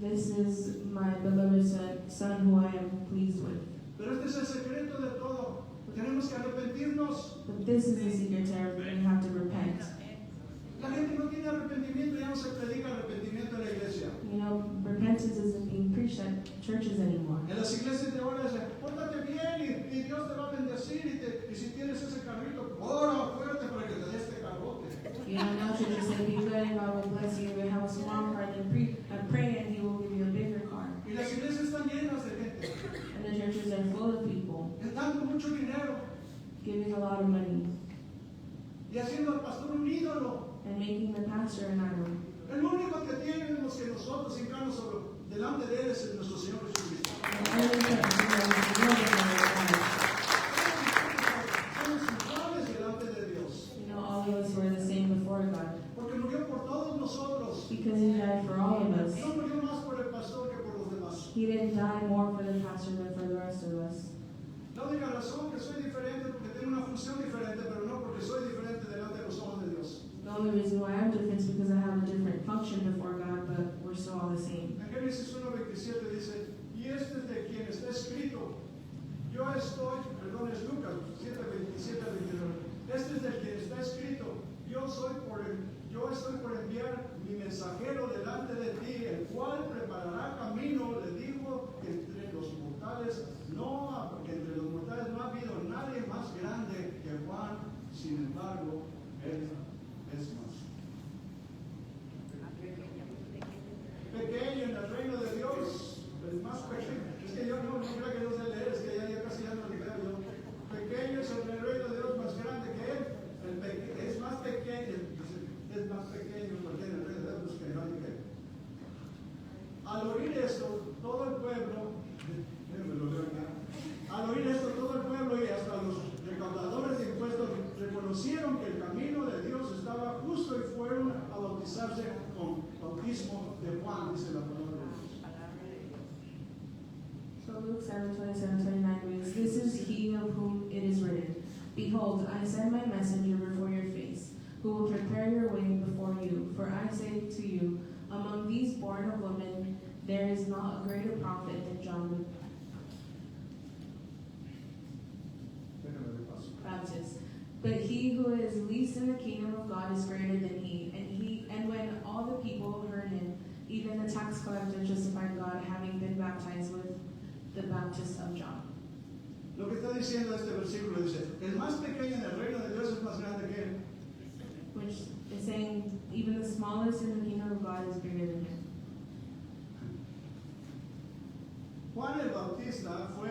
This is my beloved son who I am pleased with. Pero este es el secreto de todo. Tenemos que arrepentirnos. But this is the secret to everything. You have to repent. La gente no tiene arrepentimiento, ya no se predica arrepentimiento en la iglesia. Repentance isn't being preached at churches anymore. En las iglesias de ahora dicen, pórtate bien y Dios te va a bendecir y si tienes ese carrito, ora fuerte para que te dé este carrote. Now churches say, be good and God will bless you. You have a small car, then pray and He will give you a bigger car. Y las iglesias están llenas de gente, And the churches are full of people dando mucho dinero giving a lot of money y haciendo al pastor un ídolo. and making the pastor an idol. El único que tenemos que nosotros hincarnos delante de Él es nuestro Señor Jesucristo. Somos iguales delante de Dios. All of us were the same before God. Porque murió por todos nosotros. Because He died for all of us. No murió más por el pastor que por los demás. He didn't die more for the pastor than for the rest of us. La única razón que soy diferente es porque tengo una función diferente, pero no porque soy diferente delante de los ojos de Dios. The only reason why I'm different is because I have a different function before God, but we're still all the same. En Génesis 1:27 dice, y este es de quien está escrito. Yo estoy, perdón, es Lucas 7:27 al 29. Este es del quien está escrito. mortales no, porque entre los mortales no ha habido nadie más grande que Juan, sin embargo, él es más pequeño en el reino de Dios, el más pequeño. Es que yo no creo que yo sé leer, es que ya casi ya no le creo yo. Pequeño es el reino de Dios más grande que él. Es más pequeño, es más pequeño porque en el reino de Dios que nadie que él. Al oír esto, todo el pueblo, al oír esto, todo el pueblo y hasta los recaudadores de impuestos reconocieron que el camino de Dios estaba justo y fueron a bautizarse con bautismo de Juan, dice la palabra de Dios. So Luke 7:27-29 reads, "This is he of whom it is written, Behold, I send my messenger before your face, who will prepare your way before you. For I say to you, among these born of women, there is not a greater prophet than John the Baptist. But he who is least in the kingdom of God is greater than he. And when all the people heard him, even the tax collector justified God, having been baptized with the baptist of John." Lo que está diciendo este versículo dice, el más pequeño en el reino de Dios es más grande que él. Which is saying even the smallest in the kingdom of God is bigger than him. Juan el Bautista fue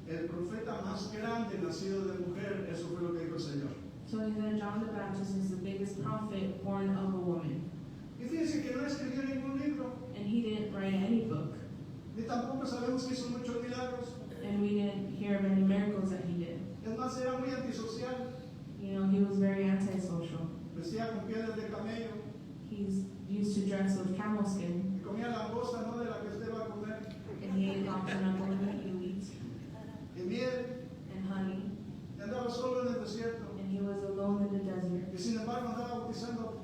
el profeta más grande nacido de mujer, eso fue lo que dijo el Señor. So he said John the Baptist is the biggest prophet born of a woman. Y fíjense que no escribió ningún libro, And he didn't write any book. ni tampoco sabemos que hizo muchos milagros. And we didn't hear of any miracles that he did. Es más, era muy antisocial, You know, he was very antisocial. vestía con pieles de camello He's used to dress with camel skin. y comía langosta, no de la que usted va a comer, And he ate lobster, not the one that you eat, y miel, and honey. y andaba solo en el desierto. And he was alone in the desert. Y sin embargo andaba bautizando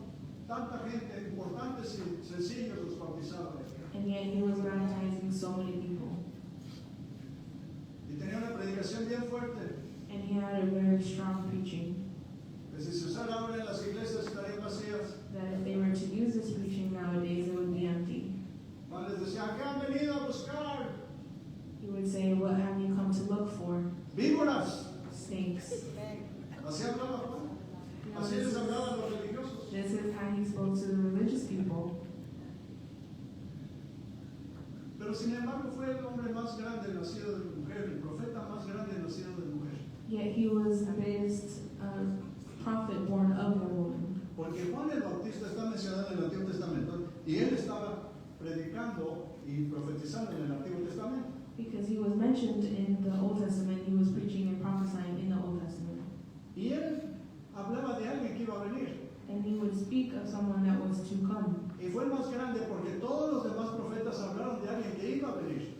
tanta gente, importantes y sencillos los bautizaba. And yet he was baptizing so many people. Y tenía una predicación bien fuerte. And he had a very strong preaching. Que si se usara ahora en las iglesias estarían vacías. That if they were to use this preaching nowadays, it would be empty. Juan les decía, ¿a qué han venido a buscar? He would say, "What have you come to look for? Víboras. Snakes." Así hablaba Juan. You know, Así les hablaban los religiosos. this is how he spoke to the religious people. Pero sin embargo fue el hombre más grande nacido de mujer, el profeta más grande nacido de mujer. Yet he was the biggest prophet born of a woman. Porque Juan el Bautista está mencionado en el Antiguo Testamento y él estaba predicando y profetizando en el Antiguo Testamento. Because he was mentioned in the Old Testament, he was preaching and prophesying in the Old Testament. Y él hablaba de alguien que iba a venir. And he would speak of someone that was to come. Y fue el más grande porque todos los demás profetas hablaron de alguien que iba a venir.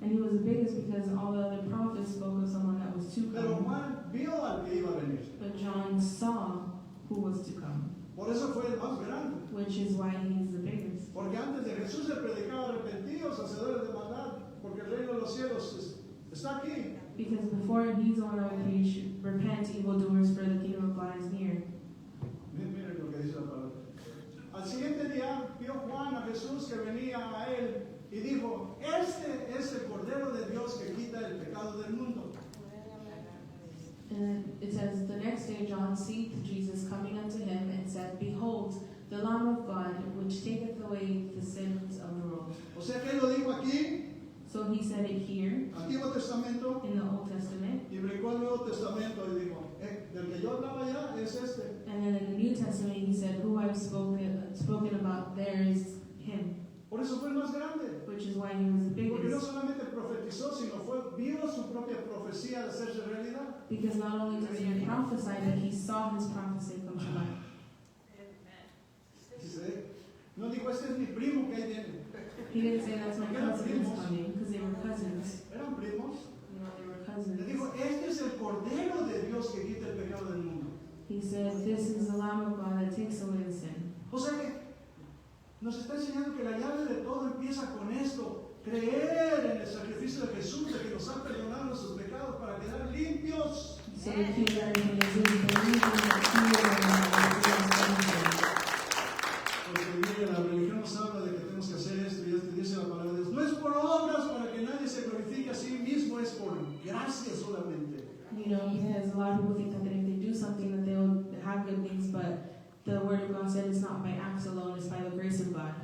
And he was the biggest because all the other prophets spoke of someone that was to Pero come. Juan vio al que iba a venir. But John saw who was to come, Por eso fue el más grande. which is why he's the biggest. Porque antes de Jesús se predicaba arrepentidos, hacedores de maldad, porque el reino de los cielos está aquí. Because before he's the one that would preach, "Repent, evildoers, for the kingdom of God is near." Miren lo que dice la palabra. Al siguiente día vio Juan a Jesús que venía a él y dijo, este es el Cordero de Dios que quita el pecado del mundo. And it says, "The next day John seeth Jesus coming unto him, and said, Behold, the Lamb of God, which taketh away the sins of the world." O sea que él lo dijo aquí, So he said it here Antiguo Testamento, in the Old Testament, y brincó el Nuevo Testamento y dijo, del que yo hablaba ya es este. and then in the New Testament he said, "Who I've spoken about there is him," Por eso fue el más grande. which is why he was the Porque no biggest. solamente profetizó, sino vio su propia profecía hacerse realidad. Because not only does he prophesy, but he saw his prophecy come to life. ¿Sí? No dijo, este es mi primo que ahí viene. He didn't say that's my cousin is coming, because they were cousins. Eran primos. You know, they were Le cousins. dijo, este es el Cordero de Dios que quita el pecado del mundo. He said, "This is the Lamb of God that takes away the sin." O sea que nos está enseñando que la llave de todo empieza con esto. Creer en el sacrificio de Jesús, de que nos ha perdonado nuestros pecados para quedar limpios. So the key to everything is in believing that he is Porque mire, la religión nos habla de que tenemos que hacer esto y esto, y dice la palabra de Dios. No es por obras para que nadie se glorifique a sí mismo. of God said it's not by acts alone, it's by the grace of God.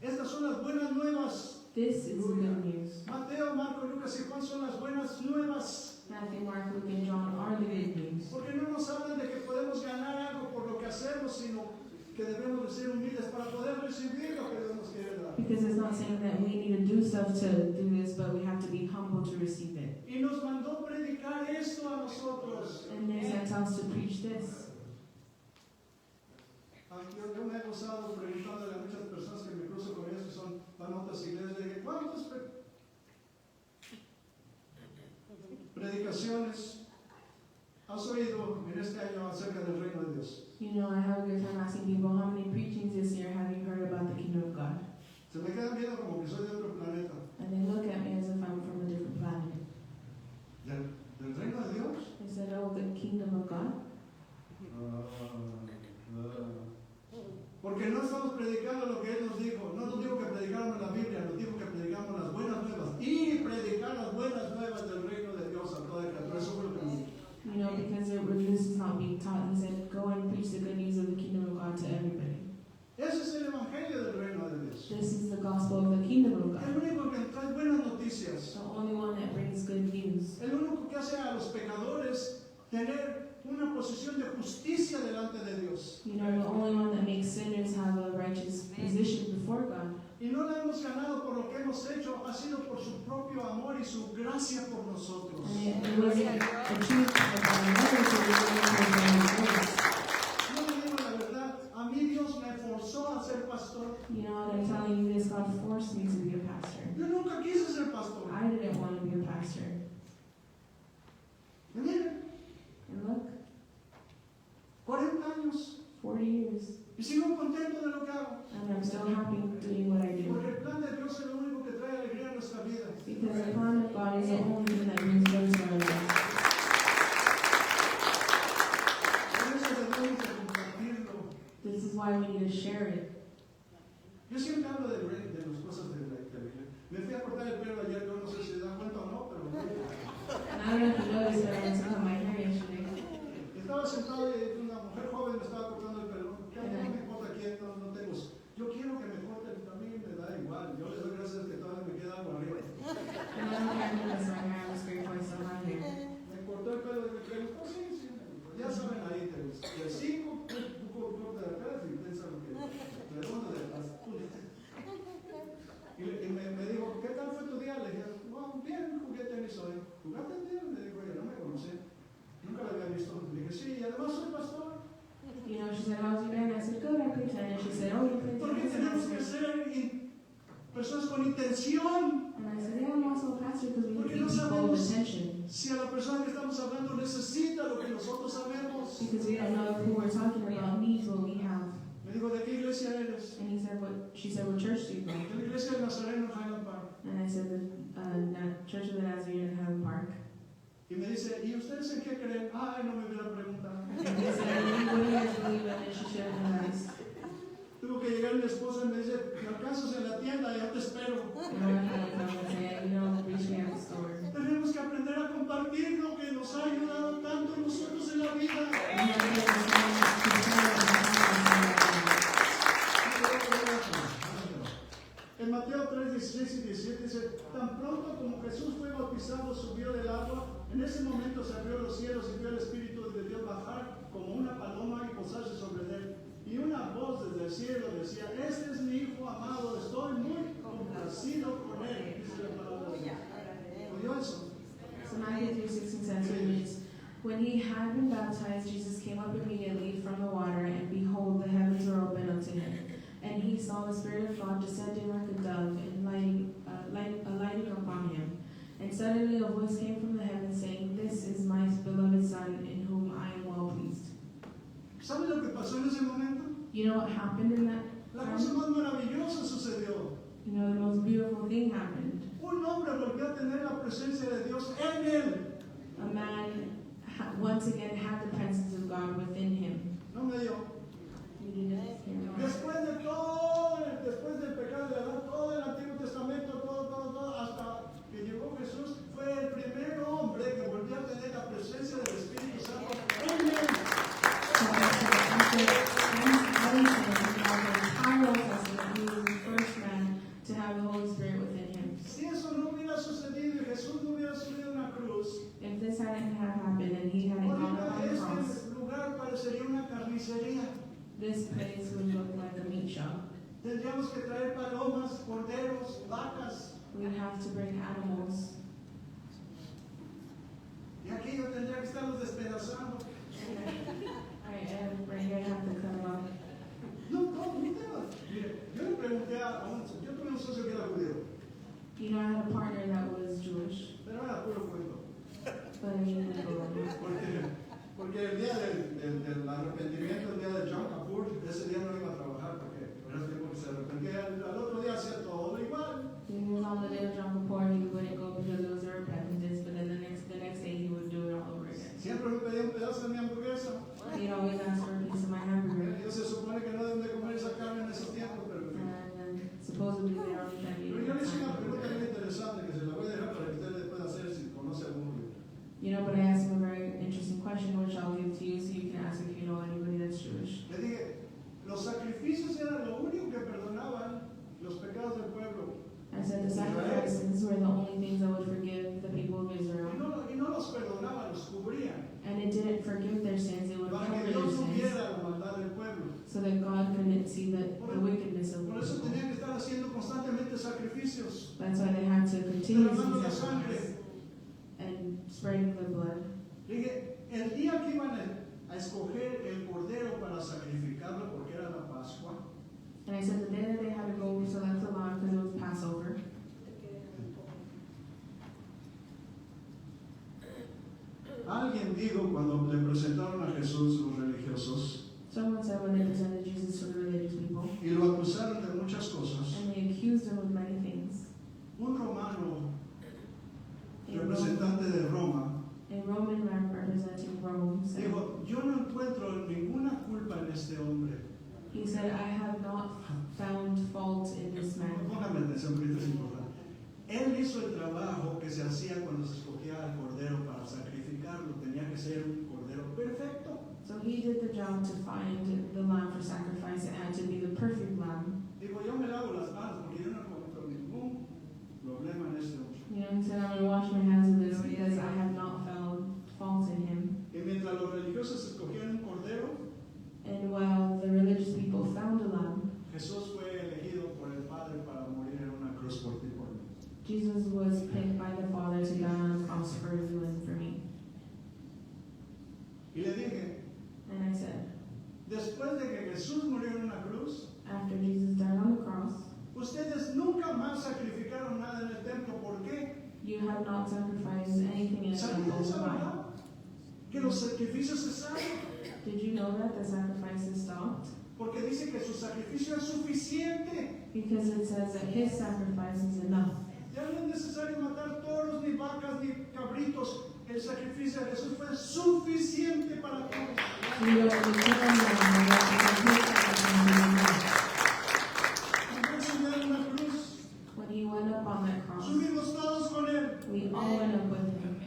Estas son las buenas nuevas. This is the good news. Mateo, Marco, Lucas y Juan son las buenas nuevas. Matthew, Mark, Luke, and John are the good news. Porque no nos hablan de que podemos ganar algo por lo que hacemos, sino que debemos de ser humildes para poder recibir lo que Dios nos quiere dar. Because it's not saying that we need to do stuff to do this, but we have to be humble to receive it. Y nos mandó predicar esto a nosotros. And they sent us to preach this. Yo me he gozado preguntándole a muchas personas que me cruzo con ellos que son van a otras iglesias, de que ¿cuántas predicaciones has oído en este año acerca del reino de Dios? You know, I have a good time asking people, how many preachings this year have you heard about the kingdom of God? Se me quedan viendo como que soy de otro planeta. And they look at me as if I'm from a different planet. ¿Del reino de Dios? They said, oh, the kingdom of God? Porque no estamos predicando lo que Él nos dijo. No nos dijo que predicáramos la Biblia, nos dijo que predicamos las buenas nuevas. Y predicar las buenas nuevas del reino de Dios a toda criatura. Eso fue lo que nos dijo. You know, because this is not being taught. He said, go and preach the good news of the kingdom of God to everybody. Ese es el evangelio del reino de Dios. This is the gospel of the kingdom of God. El único que trae buenas noticias. The only one that brings good news. El único que hace a los pecadores tener una posición de justicia delante de Dios. You know, the only one that makes sinners have a righteous position before God. Y no la hemos ganado por lo que hemos hecho, ha sido por su propio amor y su gracia por nosotros. And it wasn't achieved by others, it was grace. Yo le digo la verdad, a mí Dios me forzó a ser pastor. You know what I'm telling you, this God forced me to be a pastor. Yo nunca quise ser pastor. I didn't want to be a pastor. Y miren, And look, 40 años 40 years, y sigo contento de lo que hago. and I'm still happy doing what I do. Porque el plan de Dios es lo único que trae alegría a nuestra vida. Because the plan of God is the only thing that brings joy to our lives. Por eso debemos de compartirlo. This is why we need to share it. Yo siempre hablo de las cosas de la iglesia. Me fui a cortar el pelo ayer, yo no sé si se dan cuenta o no, pero And I don't know if you noticed, but I went to cut my hair yesterday. estaba sentado y una mujer joven me estaba cortando el pelo. ¿Qué no me importa quién? No tengo. Yo quiero que me corten, a mí me da igual. Yo le doy gracias que todavía me queda algo arriba. And I don't care because my hair was great for some my hair. Me cortó el pelo y me preguntó, sí, ya saben ahí, del 5, un corte de atrás y piensa lo que redondo de atrás. Y me dijo, ¿qué tal fue tu día? Le dije, bueno, bien, jugué tenis hoy. ¿Jugaste bien? Le digo, yo no me conocí. Nunca lo había visto. Le dije, sí, y además soy pastor. You know, she said, how's your day? And I said, good, I played tennis. She said, oh, you played Porque tennis? And I tenemos que said, ser personas con intención. yeah, I'm also a pastor because we Porque need no people with sabemos attention. si a la persona que estamos hablando necesita lo que nosotros sabemos. Because we don't know who we're talking about needs what we have. Me dijo, ¿de qué iglesia eres? And he said, what? She said, what church do you go? De la iglesia de Nazareno en Highland Park. And I said, the Church of the Nazarene in Highland Park. Y me dice, ¿y ustedes en qué creen? Ay, no me hubiera preguntado. And he said, what do you guys believe in? And she should have asked. Tuvo que llegar mi esposa y me dice, me alcanzas en la tienda, ya te espero. And I had to come and say, you know, reach me at the store. Tenemos que aprender a compartir lo que nos ha ayudado tanto a nosotros en la vida. We have to understand. En Mateo 3, 16 y 17 dice, tan pronto como Jesús fue bautizado, subió del agua, en ese momento se abrió los cielos y vio el Espíritu de Dios bajar como una paloma y posarse sobre él. Y una voz desde el cielo decía, este es mi Hijo amado, estoy muy complacido con él. Dice la palabra de Dios. ¿Oyó eso? So Matthew 3:16 says, when he had been baptized, Jesus came up immediately from the water, and behold, the heavens were opened unto him. And he saw the Spirit of God descending like a dove and alighting upon him. And suddenly a voice came from the heavens saying, this is my beloved Son, in whom I am well pleased. ¿Sabe lo que pasó en ese momento? You know what happened in that La cosa time? más maravillosa sucedió. You know, the most beautiful thing happened. Un hombre volvió a tener la presencia de Dios en él. A man once again had the presence of God within him. No me dio. You didn't hear me. Después de todo, después del pecado de Adán, todo el Antiguo Testamento, todo, hasta que llegó Jesús, fue el primer hombre que volvió a tener la presencia del Espíritu Santo en él. So after carnicería. This place would look like a meat shop. Tendríamos que traer palomas, corderos, vacas. We'd have to bring animals. Y aquí yo tendría que estarlos despedazando. Right here, I have to cut them up. No, mire, yo le pregunté yo tuve un socio que era judío, You know, I had a partner that was Jewish, pero era puro cuento. but I mean, Porque el día del arrepentimiento, el día de Yom Kippur, ese día no iba a trabajar porque era el tiempo que se arrepentía. Al otro día hacía todo igual. he was on the day of Yom Kippur, he wouldn't go because it was a repentance, but then the next day he would do it all over again. Siempre me pedía un pedazo de mi hamburguesa. He'd always ask for a piece of my hamburger, Dios se supone que no deben de comer esa carne en esos tiempos, pero en fin. and supposedly they don't eat that meat. Pero yo le hice una pregunta muy interesante que se la voy a dejar para que usted le pueda hacer si conoce algún judío. You know, but I asked him a very interesting question, which I'll give to you so you can ask if you know anybody that's Jewish. Le dije, los sacrificios eran lo único que perdonaban los pecados del pueblo. I said the sacrifices were the only things that would forgive the people of Israel. Y no los perdonaban, los cubrían. And it didn't forgive their sins, it would Para cover que their Dios no sins. viera la maldad del pueblo. So that God couldn't see the wickedness of the Por eso people. tenían que estar haciendo constantemente sacrificios, That's why they had to continue derramando la to sangre. and spreading the blood. Le dije, el día que iban a escoger el cordero para sacrificarlo, porque era la Pascua, And I said the day that they had to go select the lamb because it was Passover, alguien dijo cuando le presentaron a Jesús los religiosos someone said when they presented Jesus to the religious people, y lo acusaron de muchas cosas, and they accused him of many things. un romano A representante de Roma Roman man representing Rome said, dijo, yo no encuentro ninguna culpa en este hombre. he said, I have not found fault in this man. Póngame atención, porque esto es importante. Él hizo el trabajo que se hacía cuando se escogía al cordero para sacrificarlo. Tenía que ser un cordero perfecto. So he did the job to find the lamb for sacrifice. It had to be the perfect lamb. Dijo, yo me lavo las manos porque yo no encuentro ningún problema en este hombre. You know, he said, I'm going to wash my hands of this because I have not found fault in him. Y mientras los religiosos escogían un cordero, And while the religious people found a lamb, Jesús fue elegido por el Padre para morir en una cruz por ti y por mí. Jesus was picked by the Father to die on the cross for you and for me. Y le dije, And I said, después de que Jesús murió en una cruz, after Jesus died on the cross, ustedes nunca más sacrificaron nada en el templo. ¿Por qué? you have not sacrificed anything in the ¿Sabían temple. esa Why? verdad? Que los sacrificios cesaron. Did you know that the sacrifices stopped? Porque dice que su sacrificio es suficiente. Because it says that his sacrifice is enough. Ya no es necesario matar toros, ni vacas, ni cabritos. El sacrificio de Jesús fue suficiente para todos. You don't need to kill them, you don't need to kill them. Cuando Él subió en una cruz, When he went up on that cross, subimos todos con Él. we all went up with him.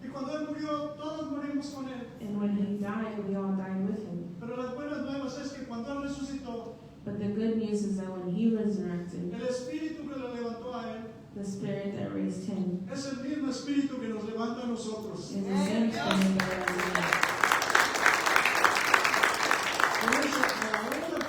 Y cuando Él murió, todos morimos con Él. And when he died, we all died with him. Pero las buenas nuevas es que cuando Él resucitó, But the good news is that when he resurrected, el Espíritu que lo levantó a Él the spirit that raised him es el mismo Espíritu que nos levanta a nosotros. is the same spirit that raised him. Por eso, a la hora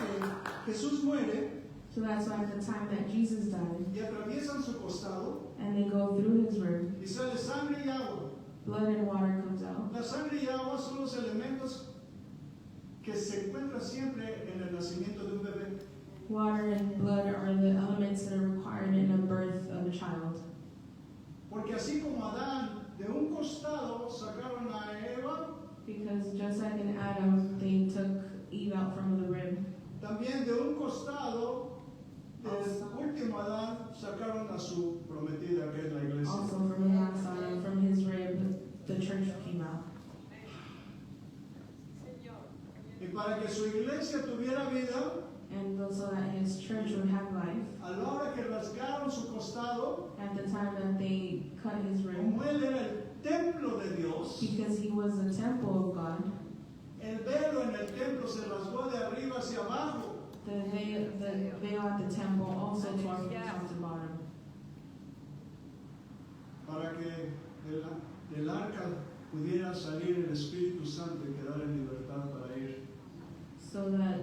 que Jesús muere So that's why at the time that Jesus died, y atraviesan su costado and they go through his rib, y sale sangre y agua. blood and water comes out. La sangre y agua son los elementos que se encuentran siempre en el nacimiento de un bebé. Water and blood are the elements that are required in the birth of a child. Porque así como Adán de un costado sacaron a Eva, Because just like in Adam, they took Eve out from the rib. también de un costado del último Adán sacaron a su prometida, que es la iglesia. Also from the last Adam, from his rib, the church came out. Y para que su iglesia tuviera vida, And so that his church would have life, a la hora que rasgaron su costado, at the time that they cut his rib, como él era el templo de Dios, because he was the temple of God, el velo en el templo se rasgó de arriba hacia abajo. the veil at the temple also tore from top to bottom. Para que del arca pudiera salir el Espíritu Santo y quedar en libertad para ir. so that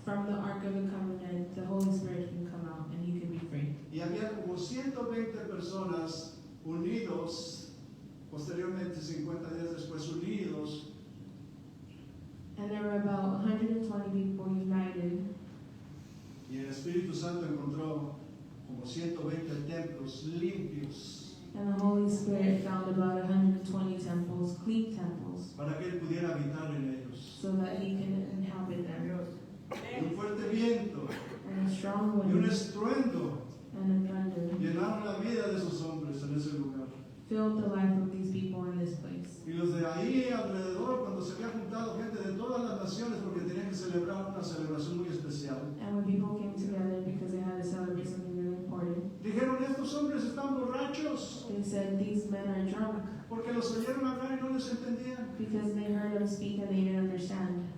from the Ark of the Covenant, the Holy Spirit can come out and he can be free. Y había como 120 personas unidos, posteriormente 50 días después unidos, And there were about 120 people united, y el Espíritu Santo encontró como 120 templos limpios and the Holy Spirit found about 120 temples, clean temples, para que Él pudiera habitar en ellos. so that he can inhabit them. Y un fuerte viento And a strong y un wind estruendo and a thunder llenaron la vida de esos hombres en ese lugar. filled the life of these people in this place. Y los de ahí alrededor, cuando se había juntado gente de todas las naciones, porque tenían que celebrar una celebración muy especial, And when people came together because they had to celebrate something really important, dijeron: estos hombres están borrachos, they said these men are drunk porque los oyeron hablar y no les entendían. because they heard them speak and they didn't understand.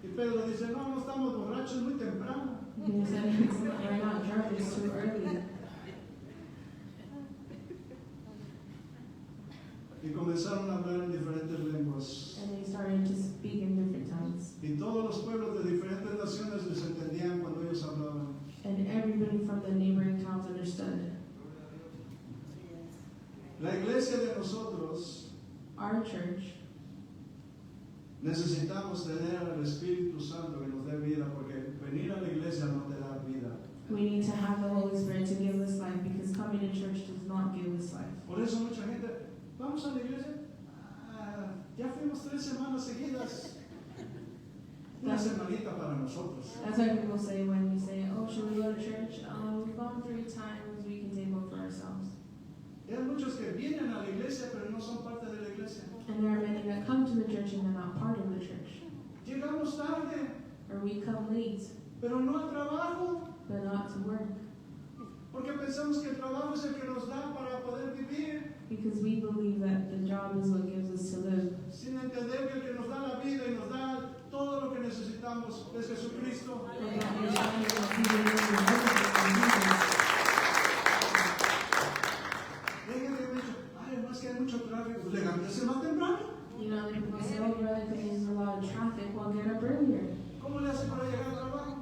Y Pedro dice: no, no estamos borrachos, muy temprano. They said, we're not drunk, it's too early. Y comenzaron a hablar en diferentes lenguas. And they started to speak in different tongues. Y todos los pueblos de diferentes naciones les entendían cuando ellos hablaban. And everybody from the neighboring towns understood. La iglesia de nosotros Our church, necesitamos tener al Espíritu Santo que nos dé vida, porque venir a la iglesia no te da vida. we need to have the Holy Spirit to give us life because coming to church does not give us life. Por eso mucha gente: vamos a la iglesia. Ya fuimos 3 semanas seguidas. Una semanita para nosotros. That's why people say when we say, oh, should we go to church? We've gone 3 times, we can take one for ourselves. Y hay muchos que vienen a la iglesia pero no son parte de la iglesia. And there are many that come to the church and they're not part of the church. Llegamos tarde, Or we come late, pero no al trabajo, but not to work. porque pensamos que el trabajo es el que nos da para poder vivir, Because we believe that the job is what gives us to live. sin entender que el que nos da la vida y nos da todo lo que necesitamos es Jesucristo. And not understanding that He lives in us. Y hay gente que me dice: ay, además que hay mucho tráfico, levántese más temprano. You know, the people say, oh, brother, because there's a lot of traffic, well, get up earlier. ¿Cómo le hace para llegar al trabajo?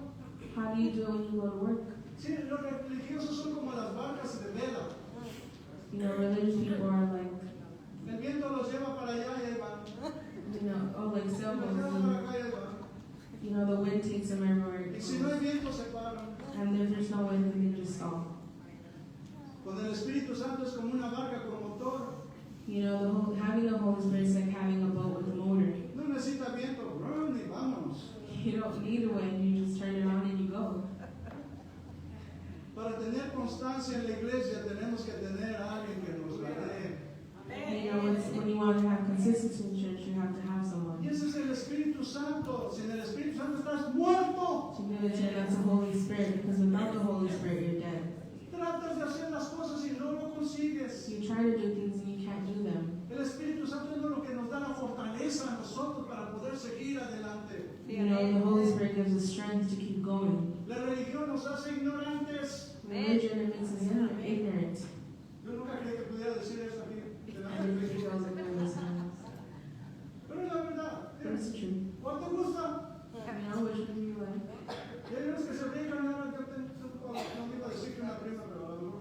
How do you do it when you go to work? Sí, los religiosos son como las barcas de vela. You know, religious people are like, El viento los lleva para allá y ahí van. you know, oh, like Y los lleva para sailboats. acá y ahí van. You know, the wind takes them everywhere it Y si no hay goes. viento, se paran. And if there's no wind, then they just stop. Con el Espíritu Santo es como una barca con motor. You know, having the Holy Spirit is like having a boat with a motor. No necesita viento, ¡rum! Y vámonos. You don't need a wind, you just turn it on and you go. Para tener constancia en la iglesia tenemos que tener a alguien que nos la dé. You know, when you want to have consistency in church, you have to have Y someone. ese es el Espíritu Santo. Sin el Espíritu Santo estás muerto. To give it to that's the Holy Spirit, because without the Holy Spirit, you're dead. Tratas de hacer las cosas y no lo consigues. You try to do things and you can't do them. El Espíritu Santo es lo que nos da la fortaleza a nosotros para poder seguir adelante. You know, the Holy Spirit gives us strength to keep going. La religión nos hace ignorantes. Religion, it makes us ignorant. Yo nunca creí que pudiera decir eso aquí. delante And de it Cristo. feels like we're listening. Pero es la verdad. But it's the truth. ¿Cuál te gusta? You know, which one do you like? Y hay unos que se brincan, ahora yo no iba a decir que una prima, pero a lo mejor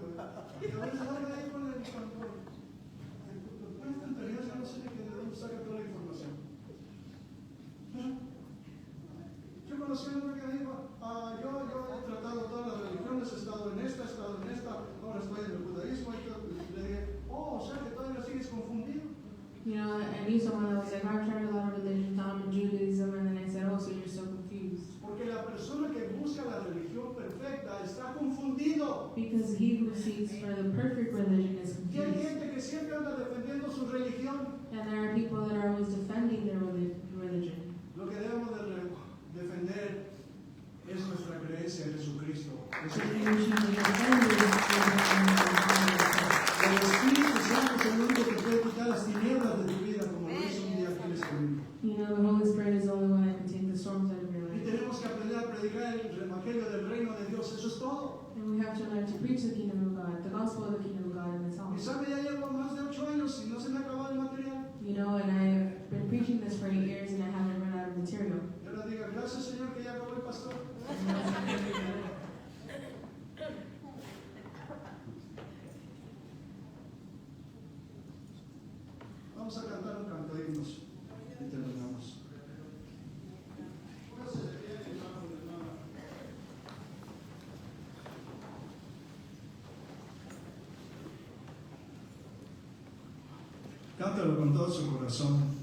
que a veces hablan ahí con puras tonterías, yo no sé ni de dónde saca toda la información. Yo conocí a un hombre que dijo: yo he tratado todas las religiones, he estado en esta, ahora estoy en el judaísmo, y le dije: oh, o sea que todavía sigues confundido. You know, I knew someone that was like, I've tried a lot of religions, I'm in Judaism, and then I said, oh, so you're so confused. Porque la persona que busca la religión perfecta está confundido. Because he who seeks for the perfect religion is Y hay confused. gente que siempre anda defendiendo su religión. And there are people that are always defending their religion. Lo que debemos de defender es nuestra creencia en Jesucristo. So we should be defending El Espíritu Santo es el único que puede quitar las tinieblas de tu vida, como lo hizo un día aquí en este mundo. You know, the Holy Spirit is the only one that can take the storms out of your Y life. tenemos que aprender a predicar el evangelio del reino de Dios. Eso es todo. And we have to learn to preach the kingdom of God, the gospel of the kingdom of God, and it's all. Y sabe, ya llevo más de 8 años y no se me ha acabado el material. You know, and I've been preaching this for 8 years and I haven't run out of material. Pero le diga, gracias Señor que ya acabó el pastor. Vamos a cantar un canto de himnos y terminamos. Cántalo con todo su corazón.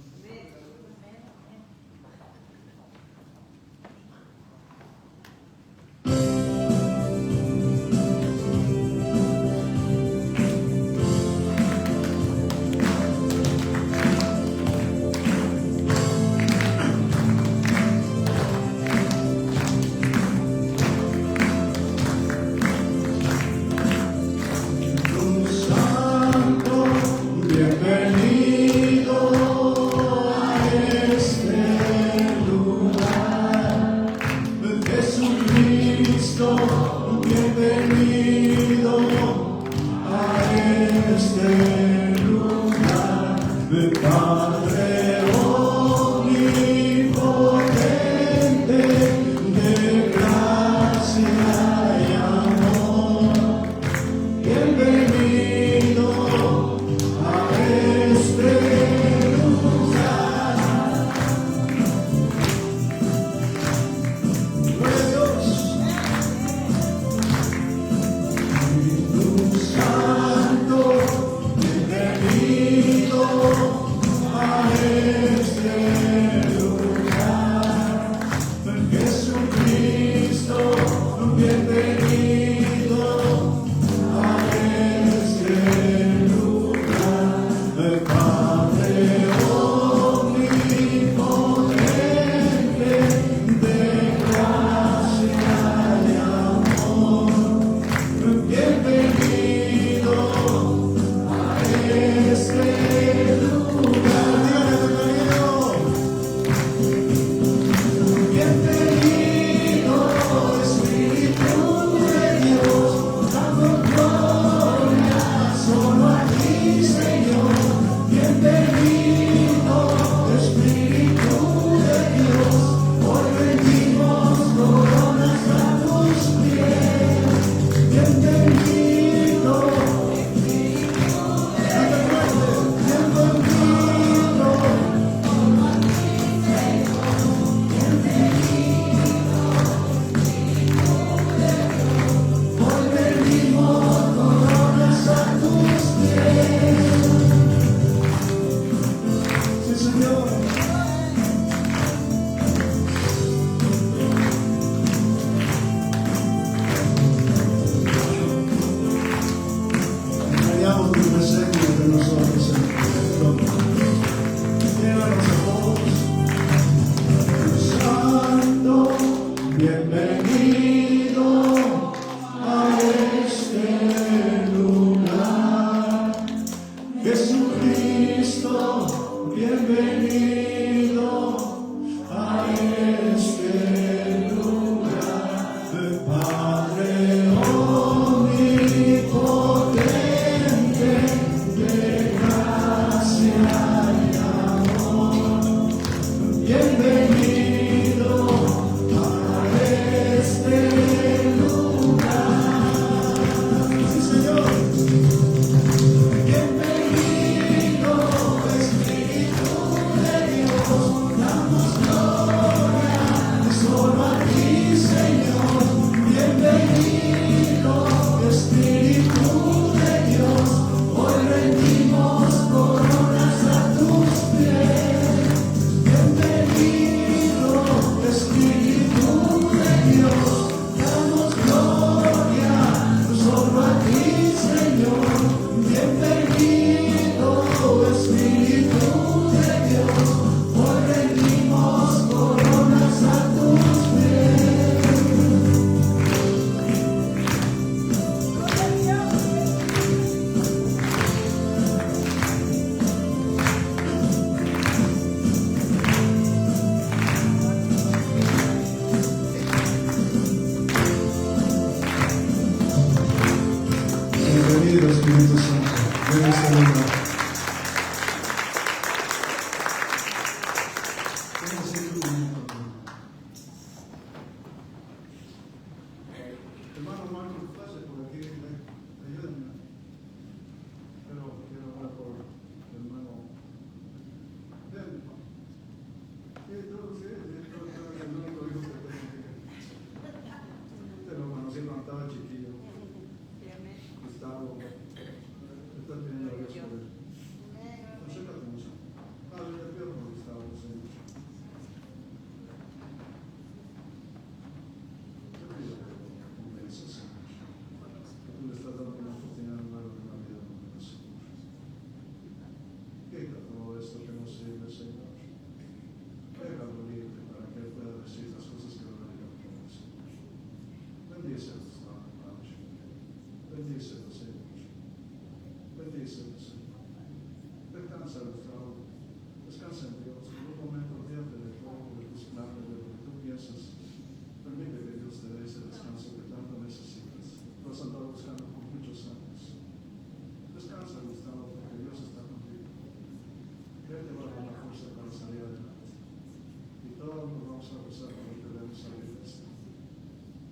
vamos a rezar para que debemos salir de esto.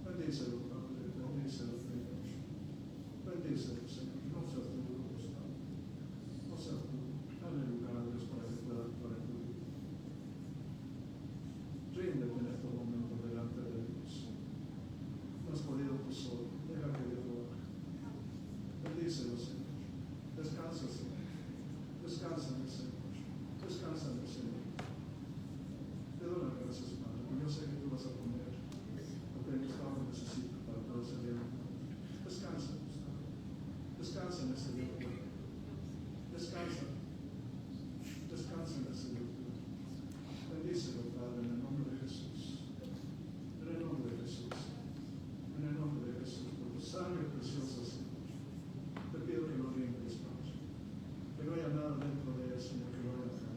Bendícelo, Padre, bendícelo, Señor. Bendícelo, Señor. No seas tú, Gustavo. No seas tú. Dale lugar a Dios para que pueda actuar en tu vida. Ríndete en estos momentos delante de Dios. No has podido tú solo. Deja que Dios lo haga. Bendícelo, Señor. Descansa, Señor. Descansa en el Señor. Descansa en el Señor. Te doy las gracias, Padre, porque yo sé que tú vas a poner lo que Gustavo necesita para poder salir. Descansa, Gustavo. Descansa en el Señor. Descansa. Descansa en el Señor. Bendícelo, Padre, en el nombre de Jesús. En el nombre de Jesús. En el nombre de Jesús. Por tu sangre preciosa, Señor. Te pido que lo limpies, Padre. Que no haya nada dentro de él, Señor, que lo haya dejado.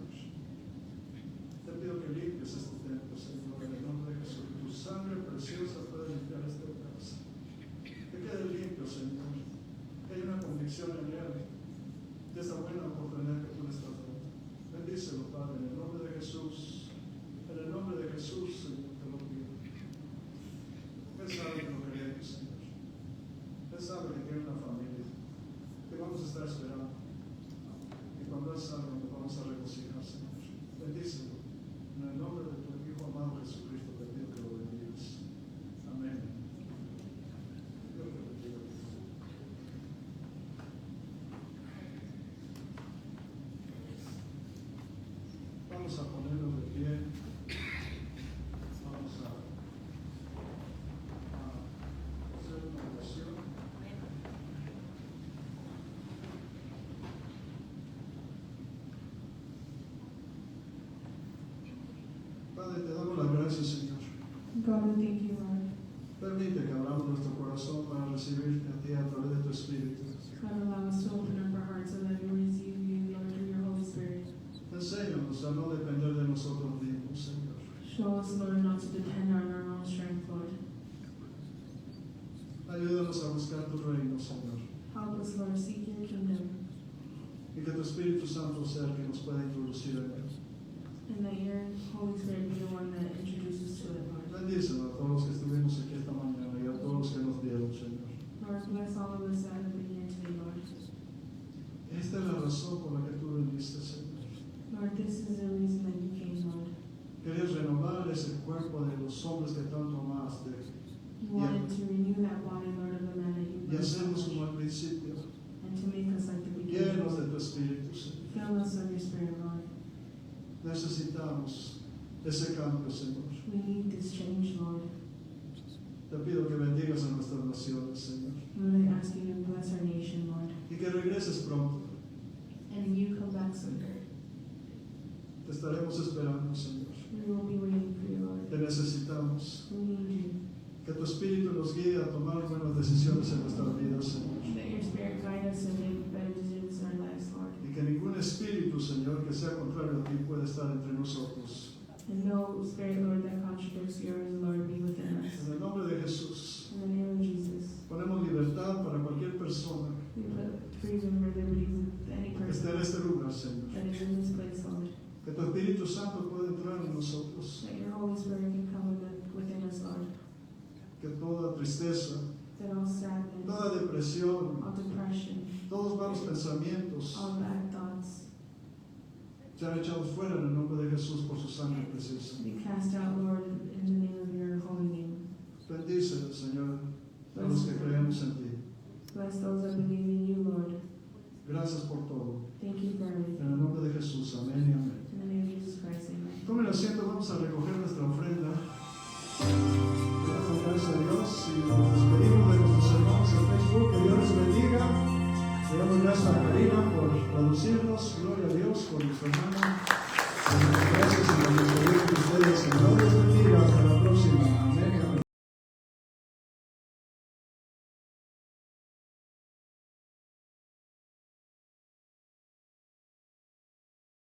Te pido que limpies este templo, Señor, en el nombre de Jesús. Tu sangre preciosa puede limpiar esta casa. Que quede limpio, Señor. Que haya una convicción en él de esta buena oportunidad que tú le estás dando. Bendícelo, Padre, en el nombre de Jesús. En el nombre de Jesús, Señor, te lo pido. Él sabe que lo queremos, Señor. Él sabe que tiene una familia que vamos a estar esperando. Y cuando Él salga, nos vamos a regocijar, Señor. Bendícelo. En el nombre de tu Hijo amado Jesucristo, te pido que lo bendigas. Amén. Dios te bendiga. Vamos a ponernos de pie. Vamos a hacer una oración. Padre, te damos las gracias, Señor. God, we thank you, Lord. Permite que abramos nuestro corazón para recibirte a ti a través de tu Espíritu. God, allow us to open up our hearts so that we receive you, Lord, through your Holy Spirit. Enséñanos a no depender de nosotros mismos, Señor. Show us, Lord, not to depend on our own strength, Lord. Ayúdanos a buscar tu reino, Señor. Help us, Lord, seek your kingdom, Y que tu Espíritu Santo sea el que nos pueda introducir en él. and that your Holy Spirit be the one that introduces to it, Lord. Bendícenos a todos los que estuvimos aquí esta mañana y a todos los que nos vieron, Señor. Lord, bless all of us that have been here today, Lord. Esta es la razón por la que tú viniste, Señor. Lord, this is the reason that you came, Lord. Querías renovar ese cuerpo de los hombres que tanto amaste You wanted to renew that body, Lord, of the man that you y loved so hacernos much, como al principio, and to make us like the llenos beginning. de tu Espíritu, Señor. Fill us of your Spirit, Lord. Necesitamos ese cambio, Señor. We need this change, Lord. Te pido que bendigas a nuestras naciones, Señor. Lord, I ask you to bless our nation, Lord. Y que regreses pronto. And you come back soon. Te estaremos esperando, Señor. We will be waiting for you, Lord. Te necesitamos. We need you. Que tu Espíritu nos guíe a tomar buenas decisiones en nuestras vidas, Señor. Let your Spirit guide us and make better decisions in our lives, Lord. Y que ningún espíritu, Señor, que sea contrario a ti pueda estar entre nosotros. And no spirit, Lord, that contradicts yours, Lord, be within us. En el nombre de Jesús, In the name of Jesus, ponemos libertad para cualquier persona we put freedom or liberty with any que esté en person este lugar, Señor. that is in this place, Lord. Que tu Espíritu Santo pueda entrar en nosotros. That your Holy Spirit can come within us, Lord. Que toda tristeza, That all sadness, toda depresión, all depression, todos malos pensamientos all bad thoughts sean echados fuera en el nombre de Jesús por su sangre preciosa. be cast out, Lord, in the name of your holy name. Bendice, Señor, a los que creemos en ti. Bless those that believe in you, Lord. Gracias por todo. Thank you for everything. En el nombre de Jesús, amén y amén. In the name of Jesus Christ, amen. Tomen asiento, vamos a recoger nuestra ofrenda. Gracias a Dios y nos despedimos de nuestros hermanos en Facebook. Que Dios les bendiga. Le damos gracias a Karina por traducirnos. Gloria a Dios por nuestro hermano.